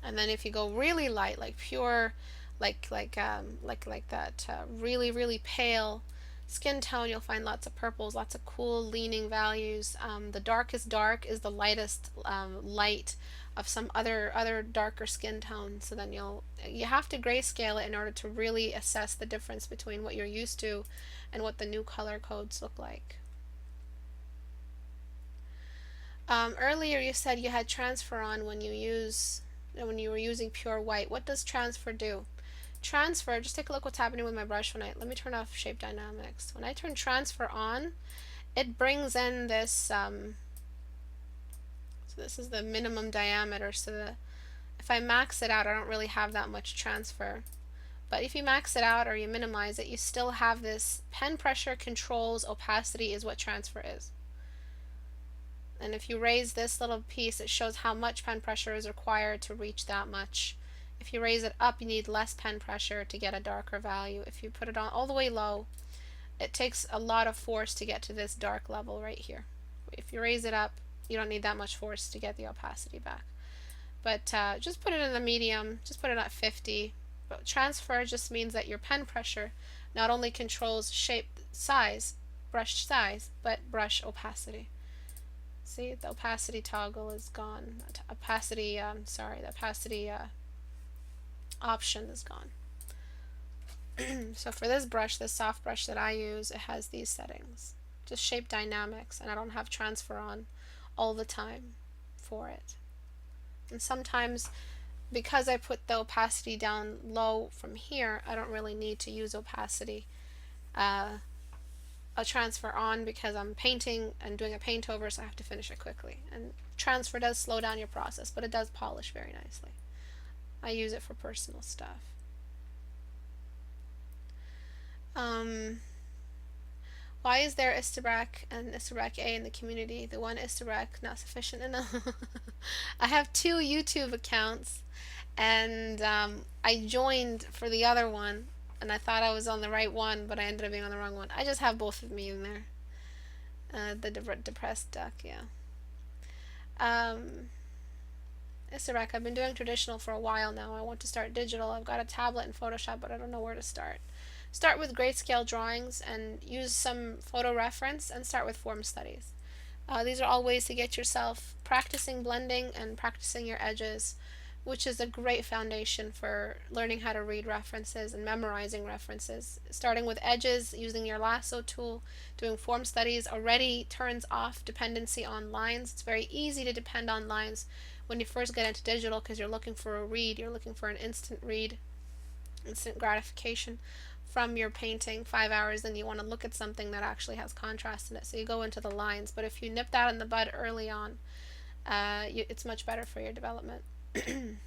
And then if you go really light, like pure, like that really pale skin tone, you'll find lots of purples, lots of cool leaning values. The darkest dark is the lightest light of some other darker skin tone. So then you have to grayscale it in order to really assess the difference between what you're used to and what the new color codes look like. Earlier you said you had transfer on when you were using pure white. What does transfer do? Transfer, just take a look what's happening with my brush let me turn off shape dynamics. When I turn transfer on, it brings in this so this is the minimum diameter, so if I max it out, I don't really have that much transfer. But if you max it out or you minimize it, you still have this pen pressure controls opacity is what transfer is. And if you raise this little piece, it shows how much pen pressure is required to reach that much. If you raise it up, you need less pen pressure to get a darker value. If you put it on all the way low, it takes a lot of force to get to this dark level right here. If you raise it up, you don't need that much force to get the opacity back. But just put it in the medium, just put it at 50. But transfer just means that your pen pressure not only controls shape, size, brush size, but brush opacity. See, the opacity toggle is gone. Opacity, the opacity option is gone. So for this brush, this soft brush that I use, it has these settings. Just shape dynamics, and I don't have transfer on all the time for it. And sometimes, because I put the opacity down low from here, I don't really need to use opacity a transfer on because I'm painting and doing a paint over, so I have to finish it quickly. And transfer does slow down your process, but it does polish very nicely. I use it for personal stuff. Why is there Istebrak and Istebrak A in the community? The one Istebrak not sufficient enough. I have 2 YouTube accounts, and I joined for the other one, and I thought I was on the right one, but I ended up being on the wrong one. I just have both of me in there. The depressed duck, yeah. Istebrak, I've been doing traditional for a while now. I want to start digital. I've got a tablet and Photoshop, but I don't know where to start. Start with grayscale drawings and use some photo reference, and start with form studies. These are all ways to get yourself practicing blending and practicing your edges, which is a great foundation for learning how to read references and memorizing references. Starting with edges, using your lasso tool, doing form studies already turns off dependency on lines. It's very easy to depend on lines when you first get into digital because you're looking for a read, you're looking for an instant read, instant gratification from your painting 5 hours, and you want to look at something that actually has contrast in it, so you go into the lines. But if you nip that in the bud early on, it's much better for your development. I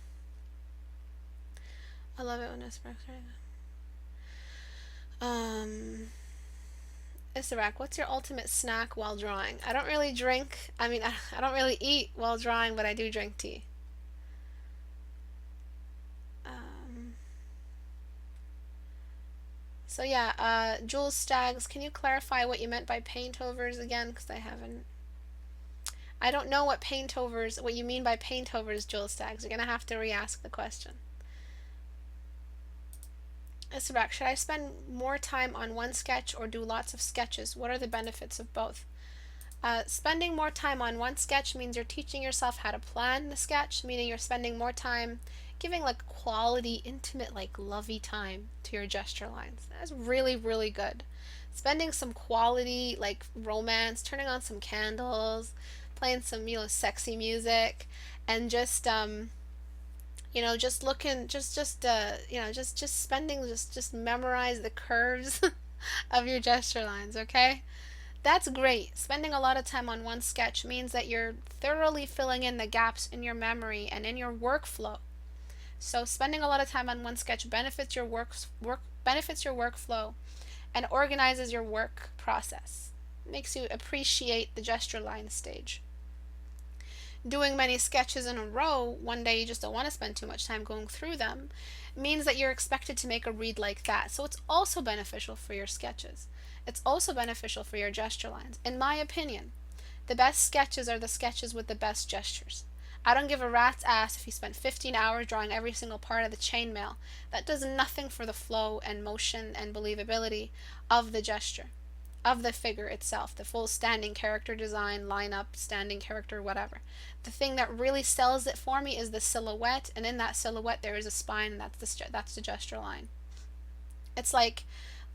love it when it's Istebrak, what's your ultimate snack while drawing? I don't really drink. I mean, I don't really eat while drawing, but I do drink tea. So yeah, Jules Staggs, can you clarify what you meant by Paintovers again? Because I don't know what Paintovers, what you mean by Paintovers, Jules Staggs. You're gonna have to re-ask the question. Istebrak, should I spend more time on one sketch or do lots of sketches? What are the benefits of both? Spending more time on one sketch means you're teaching yourself how to plan the sketch, meaning you're spending more time giving like quality, intimate, like lovey time to your gesture lines. That's really, really good. Spending some quality, like romance, turning on some candles, playing some, sexy music, and just just looking, just spending, just memorize the curves of your gesture lines, okay? That's great. Spending a lot of time on one sketch means that you're thoroughly filling in the gaps in your memory and in your workflow. So spending a lot of time on one sketch benefits your workflow and organizes your work process. Makes you appreciate the gesture line stage. Doing many sketches in a row, one day you just don't want to spend too much time going through them, means that you're expected to make a read like that. So it's also beneficial for your sketches. It's also beneficial for your gesture lines. In my opinion, the best sketches are the sketches with the best gestures. I don't give a rat's ass if you spent 15 hours drawing every single part of the chainmail. That does nothing for the flow and motion and believability of the gesture, of the figure itself, the full standing character design, lineup, standing character, whatever. The thing that really sells it for me is the silhouette, and in that silhouette there is a spine, and that's the gesture line. It's like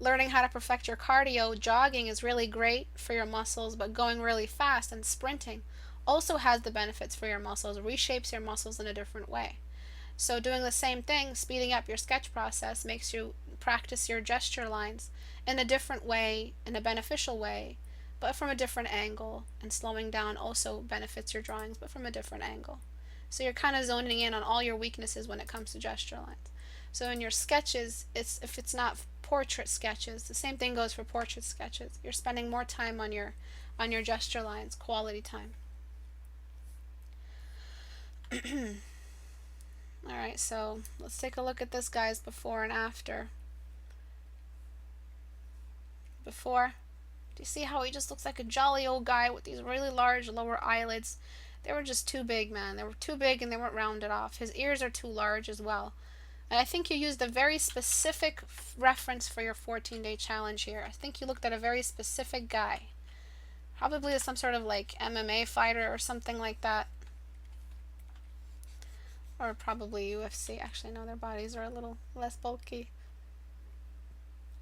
learning how to perfect your cardio. Jogging is really great for your muscles, but going really fast and sprinting also has the benefits for your muscles, reshapes your muscles in a different way. So doing the same thing, speeding up your sketch process, makes you practice your gesture lines in a different way, in a beneficial way, but from a different angle. And slowing down also benefits your drawings, but from a different angle. So you're kind of zoning in on all your weaknesses when it comes to gesture lines. So in your sketches, if it's not portrait sketches, the same thing goes for portrait sketches. You're spending more time on your gesture lines, quality time. Alright, so let's take a look at this guy's before and after. Before, do you see how he just looks like a jolly old guy with these really large lower eyelids? They were just too big, man. They were too big and they weren't rounded off. His ears are too large as well. And I think you used a very specific reference for your 14-day challenge here. I think you looked at a very specific guy. Probably some sort of like MMA fighter or something like that. Or probably UFC. Actually, no, their bodies are a little less bulky.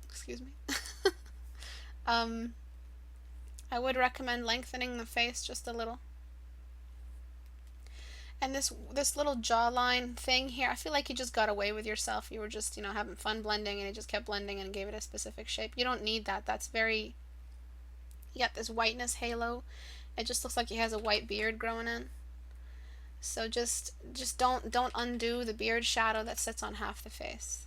Excuse me. I would recommend lengthening the face just a little. And this little jawline thing here, I feel like you just got away with yourself. You were just, having fun blending, and it just kept blending and gave it a specific shape. You don't need that. That's very... You got this whiteness halo. It just looks like he has a white beard growing in. So just don't undo the beard shadow that sits on half the face.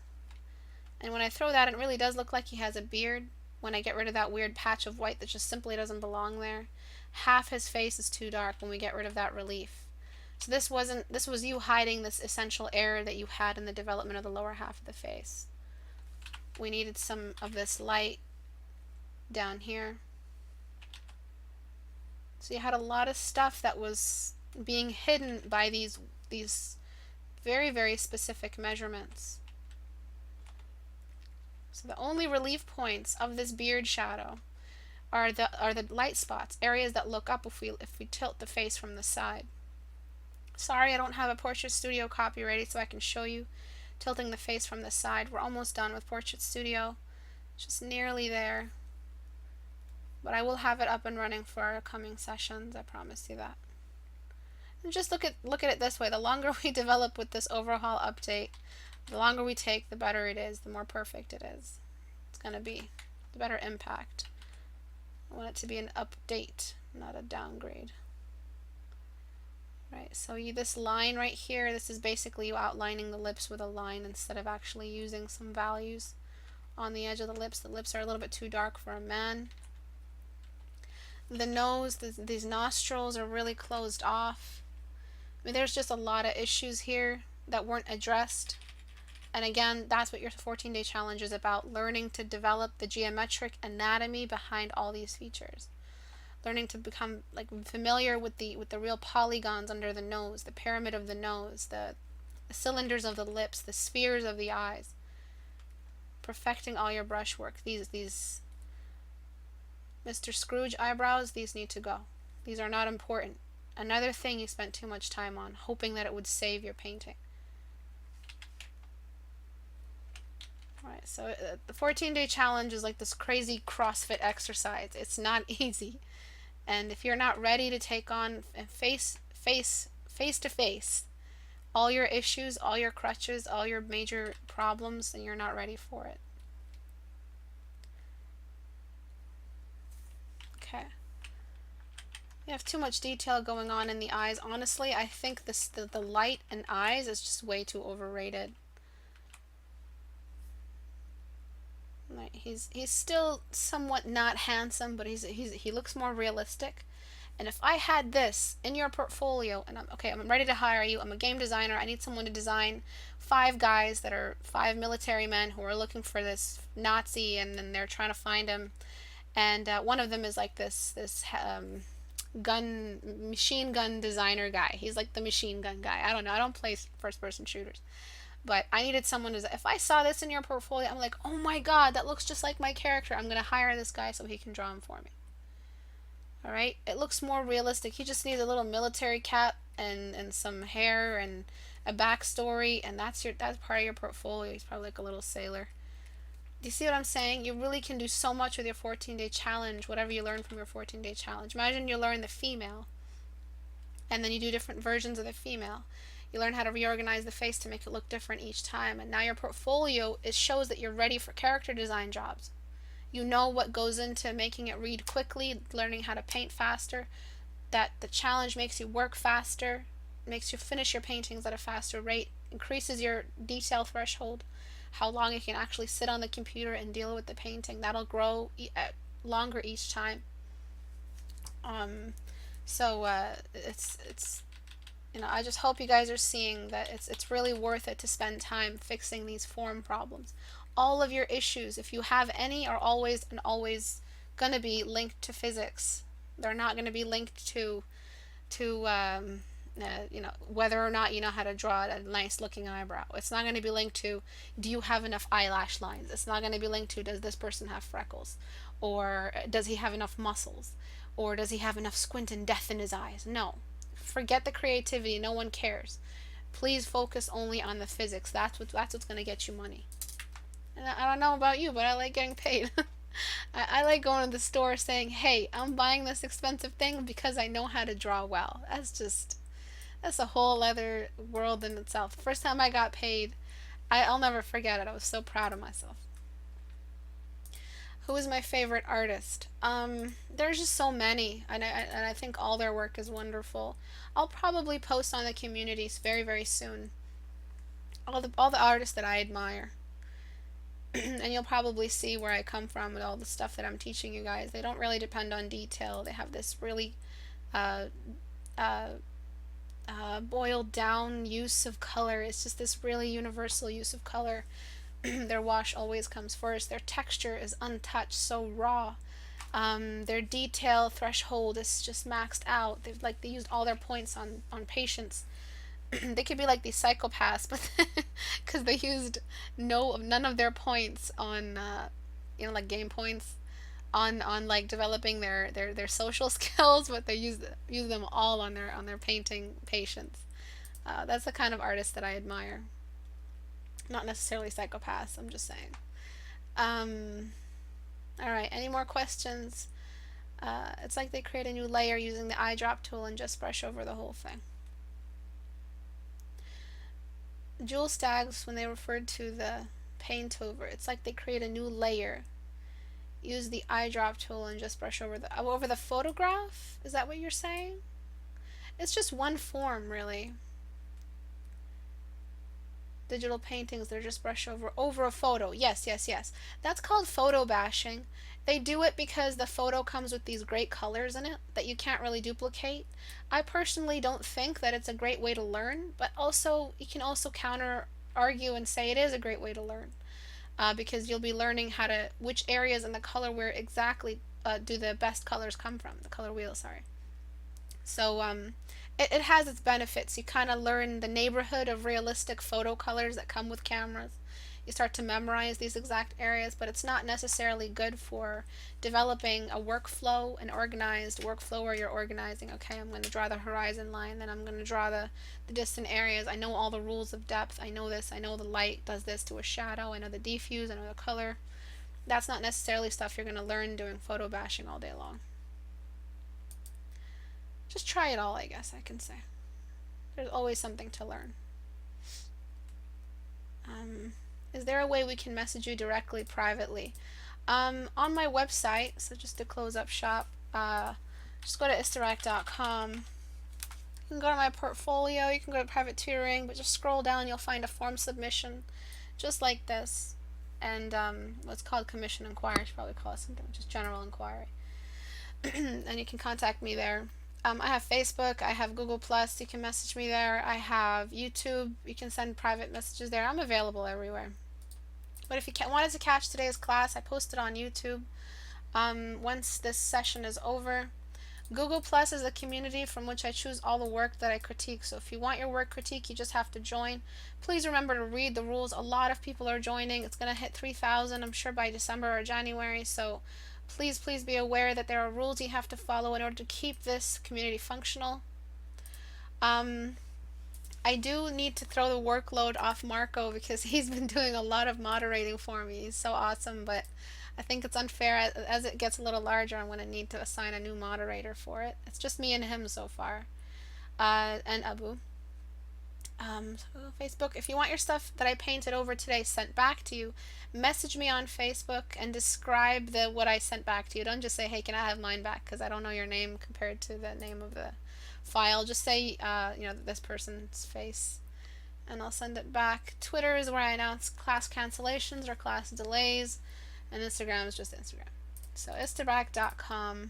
And when I throw that, it really does look like he has a beard. When I get rid of that weird patch of white that just simply doesn't belong there, half his face is too dark when we get rid of that relief. So this was you hiding this essential error that you had in the development of the lower half of the face. We needed some of this light down here. So you had a lot of stuff that was being hidden by these very, very specific measurements. So the only relief points of this beard shadow are the light spots, areas that look up if we tilt the face from the side. Sorry, I don't have a Portrait Studio copy ready so I can show you tilting the face from the side. We're almost done with Portrait Studio, just nearly there. But I will have it up and running for our coming sessions, I promise you that. And just look at it this way: the longer we develop with this overhaul update, the longer we take, the better it is, the more perfect it is. It's going to be the better impact. I want it to be an update, not a downgrade. Right, so this line right here, this is basically you outlining the lips with a line instead of actually using some values on the edge of the lips. The lips are a little bit too dark for a man. The nose, these nostrils are really closed off. I mean, there's just a lot of issues here that weren't addressed. And again, that's what your 14-day challenge is about: learning to develop the geometric anatomy behind all these features. Learning to become familiar with the real polygons under the nose, the pyramid of the nose, the cylinders of the lips, the spheres of the eyes. Perfecting all your brushwork. These Mr. Scrooge eyebrows, these need to go. These are not important. Another thing you spent too much time on, hoping that it would save your painting. Alright, so the 14-day challenge is like this crazy CrossFit exercise. It's not easy. And if you're not ready to take on face to face all your issues, all your crutches, all your major problems, then you're not ready for it. Okay. You have too much detail going on in the eyes. Honestly, I think the light and eyes is just way too overrated. Right, he's still somewhat not handsome, but he looks more realistic. And if I had this in your portfolio, and I'm ready to hire you, I'm a game designer, I need someone to design 5 guys that are 5 military men who are looking for this Nazi, and then they're trying to find him, and one of them is like this machine gun designer guy. He's like the machine gun guy. I don't know, I don't play first person shooters. But I needed someone to, if I saw this in your portfolio, I'm like, oh my god, that looks just like my character. I'm going to hire this guy so he can draw him for me. Alright? It looks more realistic. He just needs a little military cap and some hair and a backstory, and that's part of your portfolio. He's probably like a little sailor. Do you see what I'm saying? You really can do so much with your 14-day challenge, whatever you learn from your 14-day challenge. Imagine you learn the female, and then you do different versions of the female. You learn how to reorganize the face to make it look different each time, and now your portfolio, it shows that you're ready for character design jobs. You know what goes into making it read quickly, learning how to paint faster, that the challenge makes you work faster, makes you finish your paintings at a faster rate, increases your detail threshold, how long you can actually sit on the computer and deal with the painting. That'll grow longer each time. So it's I just hope you guys are seeing that it's really worth it to spend time fixing these form problems. All of your issues, if you have any, are always and always going to be linked to physics. They're not going to be linked to whether or not you know how to draw a nice looking eyebrow. It's not going to be linked to, do you have enough eyelash lines. It's not going to be linked to, does this person have freckles, or does he have enough muscles, or does he have enough squint and death in his eyes. No, forget the creativity. No one cares. Please focus only on the physics. That's what's going to get you money. And I don't know about you, but I like getting paid. I like going to the store saying, hey, I'm buying this expensive thing because I know how to draw well. That's a whole other world in itself. The first time I got paid, I'll never forget it. I was so proud of myself. Who is my favorite artist? There's just so many, and I think all their work is wonderful. I'll probably post on the communities very, very soon all the artists that I admire. And you'll probably see where I come from with all the stuff that I'm teaching you guys. They don't really depend on detail. They have this really uh, uh, boiled down use of color. It's just this really universal use of color. Their wash always comes first. Their texture is untouched, so raw. Their detail threshold is just maxed out. They used all their points on patience. They could be like these psychopaths, but because they used none of their points on like game points on like developing their social skills, but they use them all on their painting patience. That's the kind of artist that I admire. Not necessarily psychopaths. I'm just saying. All right. Any more questions? It's like they create a new layer using the eyedrop tool and just brush over the whole thing. Jewel Stags, when they referred to the Paintover, it's like they create a new layer. Use the eyedrop tool and just brush over the photograph? Is that what you're saying? It's just one form, really. Digital paintings, they're just brush over a photo. Yes. That's called photo bashing. They do it because the photo comes with these great colors in it that you can't really duplicate. I personally don't think that it's a great way to learn, but also you can also counter argue and say it is a great way to learn, because you'll be learning which areas in the color wheel exactly do the best colors come from, the color wheel, sorry. So it has its benefits. You kind of learn the neighborhood of realistic photo colors that come with cameras. You start to memorize these exact areas, but it's not necessarily good for developing a workflow, an organized workflow where you're organizing, okay, I'm going to draw the horizon line, then I'm going to draw the distant areas. I know all the rules of depth. I know this. I know the light does this to a shadow. I know the diffuse. I know the color. That's not necessarily stuff you're going to learn doing photo bashing all day long. Just try it all, I guess I can say. There's always something to learn. Is there a way we can message you directly, privately? On my website, so just to close up shop, just go to istebrak.com. You can go to my portfolio, you can go to private tutoring, but just scroll down, you'll find a form submission, just like this. And what's called commission inquiry, I should probably call it something, just general inquiry. And you can contact me there. I have Facebook, I have Google Plus, you can message me there. I have YouTube, you can send private messages there. I'm available everywhere. But if you wanted to catch today's class, I posted on YouTube once this session is over. Google Plus is a community from which I choose all the work that I critique. So if you want your work critique, you just have to join. Please remember to read the rules. A lot of people are joining. It's going to hit 3,000, I'm sure, by December or January. So please be aware that there are rules you have to follow in order to keep this community functional. I do need to throw the workload off Marco because he's been doing a lot of moderating for me. He's so awesome, but I think it's unfair. As it gets a little larger, I'm going to need to assign a new moderator for it. It's just me and him so far, and Abu. So Facebook, if you want your stuff that I painted over today sent back to you, message me on Facebook and describe what I sent back to you. Don't just say, hey, can I have mine back, because I don't know your name compared to the name of the file. Just say this person's face and I'll send it back. Twitter is where I announce class cancellations or class delays, and Instagram is just Instagram. So istebrak.com.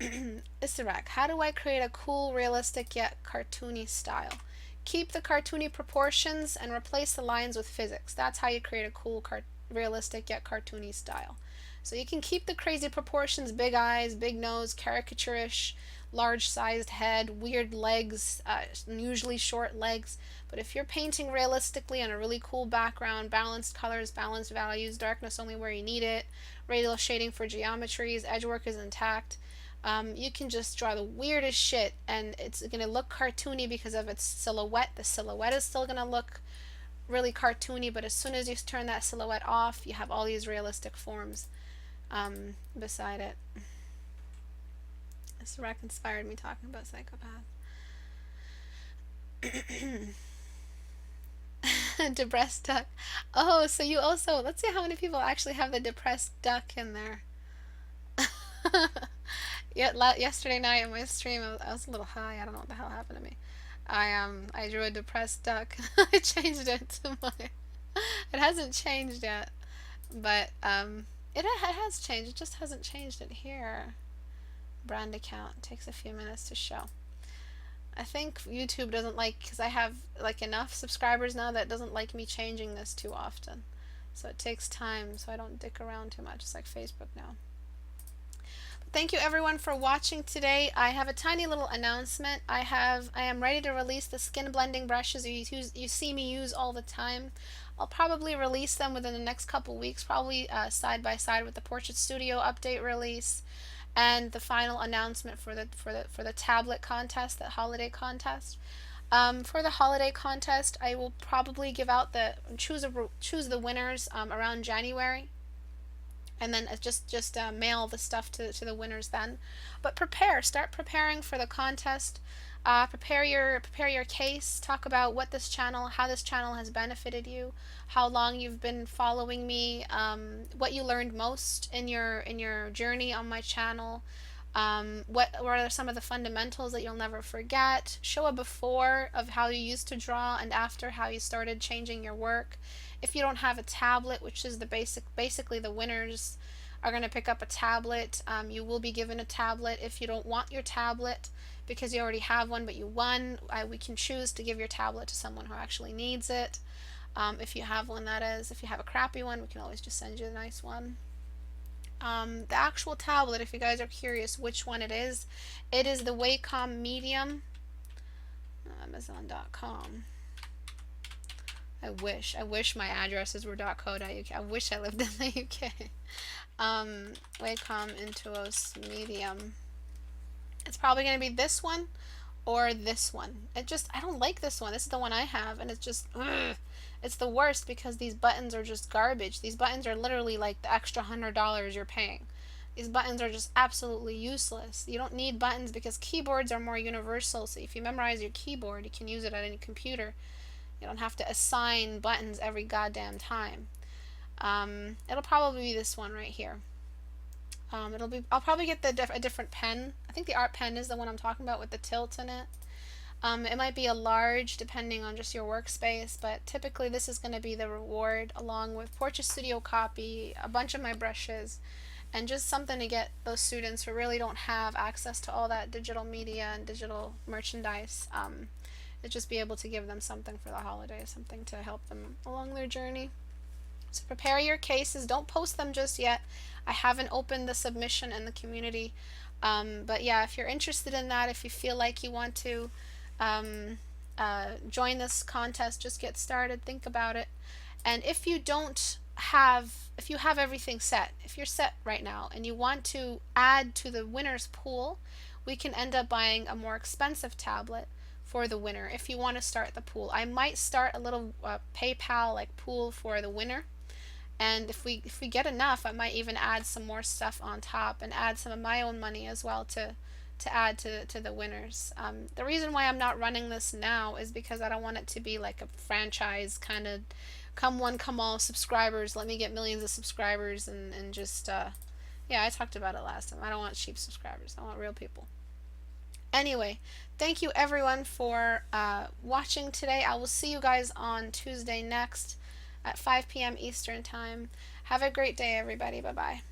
Istebrak, how do I create a cool, realistic yet cartoony style? Keep the cartoony proportions and replace the lines with physics. That's how you create a cool, realistic yet cartoony style. So you can keep the crazy proportions, big eyes, big nose, caricaturish, large-sized head, weird legs, usually short legs. But if you're painting realistically on a really cool background, balanced colors, balanced values, darkness only where you need it, radial shading for geometries, edge work is intact, you can just draw the weirdest shit and it's going to look cartoony because of its silhouette. The silhouette is still going to look really cartoony, but as soon as you turn that silhouette off, you have all these realistic forms beside it. This rec inspired me talking about psychopath. Depressed duck. Oh, so you also, let's see how many people actually have the depressed duck in there. Yesterday night in my stream, I was a little high. I don't know what the hell happened to me. I drew a depressed duck. I changed it to my. It hasn't changed yet, but it has changed. It just hasn't changed it here. Brand account takes a few minutes to show. I think YouTube doesn't like, because I have like enough subscribers now that doesn't like me changing this too often. So it takes time, so I don't dick around too much. It's like Facebook now. Thank you everyone for watching today. I have a tiny little announcement. I am ready to release the skin blending brushes you see me use all the time. I'll probably release them within the next couple weeks, probably side by side with the Portrait Studio update release and the final announcement for the tablet contest, the holiday contest. For the holiday contest, I will probably give out choose the winners around January, and then just mail the stuff to the winners then. But start preparing for the contest. Prepare your case. Talk about how this channel has benefited you, how long you've been following me, what you learned most in your journey on my channel. What are some of the fundamentals that you'll never forget? Show a before of how you used to draw and after how you started changing your work. If you don't have a tablet, which is basically the winners are going to pick up a tablet. You will be given a tablet. If you don't want your tablet because you already have one but you won, we can choose to give your tablet to someone who actually needs it. If you have one, that is. If you have a crappy one, we can always just send you a nice one. The actual tablet, if you guys are curious which one it is the Wacom Medium, Amazon.com. I wish my addresses were .co.uk. I wish I lived in the UK. Wacom Intuos Medium. It's probably going to be this one or this one. I don't like this one. This is the one I have, and it's just, it's the worst because these buttons are just garbage. These buttons are literally like the extra $100 you're paying. These buttons are just absolutely useless. You don't need buttons because keyboards are more universal. So if you memorize your keyboard, you can use it at any computer. You don't have to assign buttons every goddamn time. It'll probably be this one right here. I'll probably get a different pen. I think the art pen is the one I'm talking about with the tilt in it. It might be a large depending on just your workspace, but typically this is going to be the reward along with Portrait Studio copy, a bunch of my brushes, and just something to get those students who really don't have access to all that digital media and digital merchandise. To just be able to give them something for the holidays, something to help them along their journey. So prepare your cases. Don't post them just yet. I haven't opened the submission in the community. But yeah, if you're interested in that, if you feel like you want to join this contest, just get started, think about it. And if you have everything set, if you're set right now and you want to add to the winner's pool, we can end up buying a more expensive tablet for the winner if you want to start the pool. I might start a little PayPal like pool for the winner, and if we get enough, I might even add some more stuff on top and add some of my own money as well to add to the winners. The reason why I'm not running this now is because I don't want it to be like a franchise kind of come one come all subscribers, let me get millions of subscribers and just yeah, I talked about it last time. I don't want cheap subscribers. I want real people. Anyway, thank you everyone for watching today. I will see you guys on Tuesday next at 5 p.m. Eastern Time. Have a great day, everybody. Bye-bye.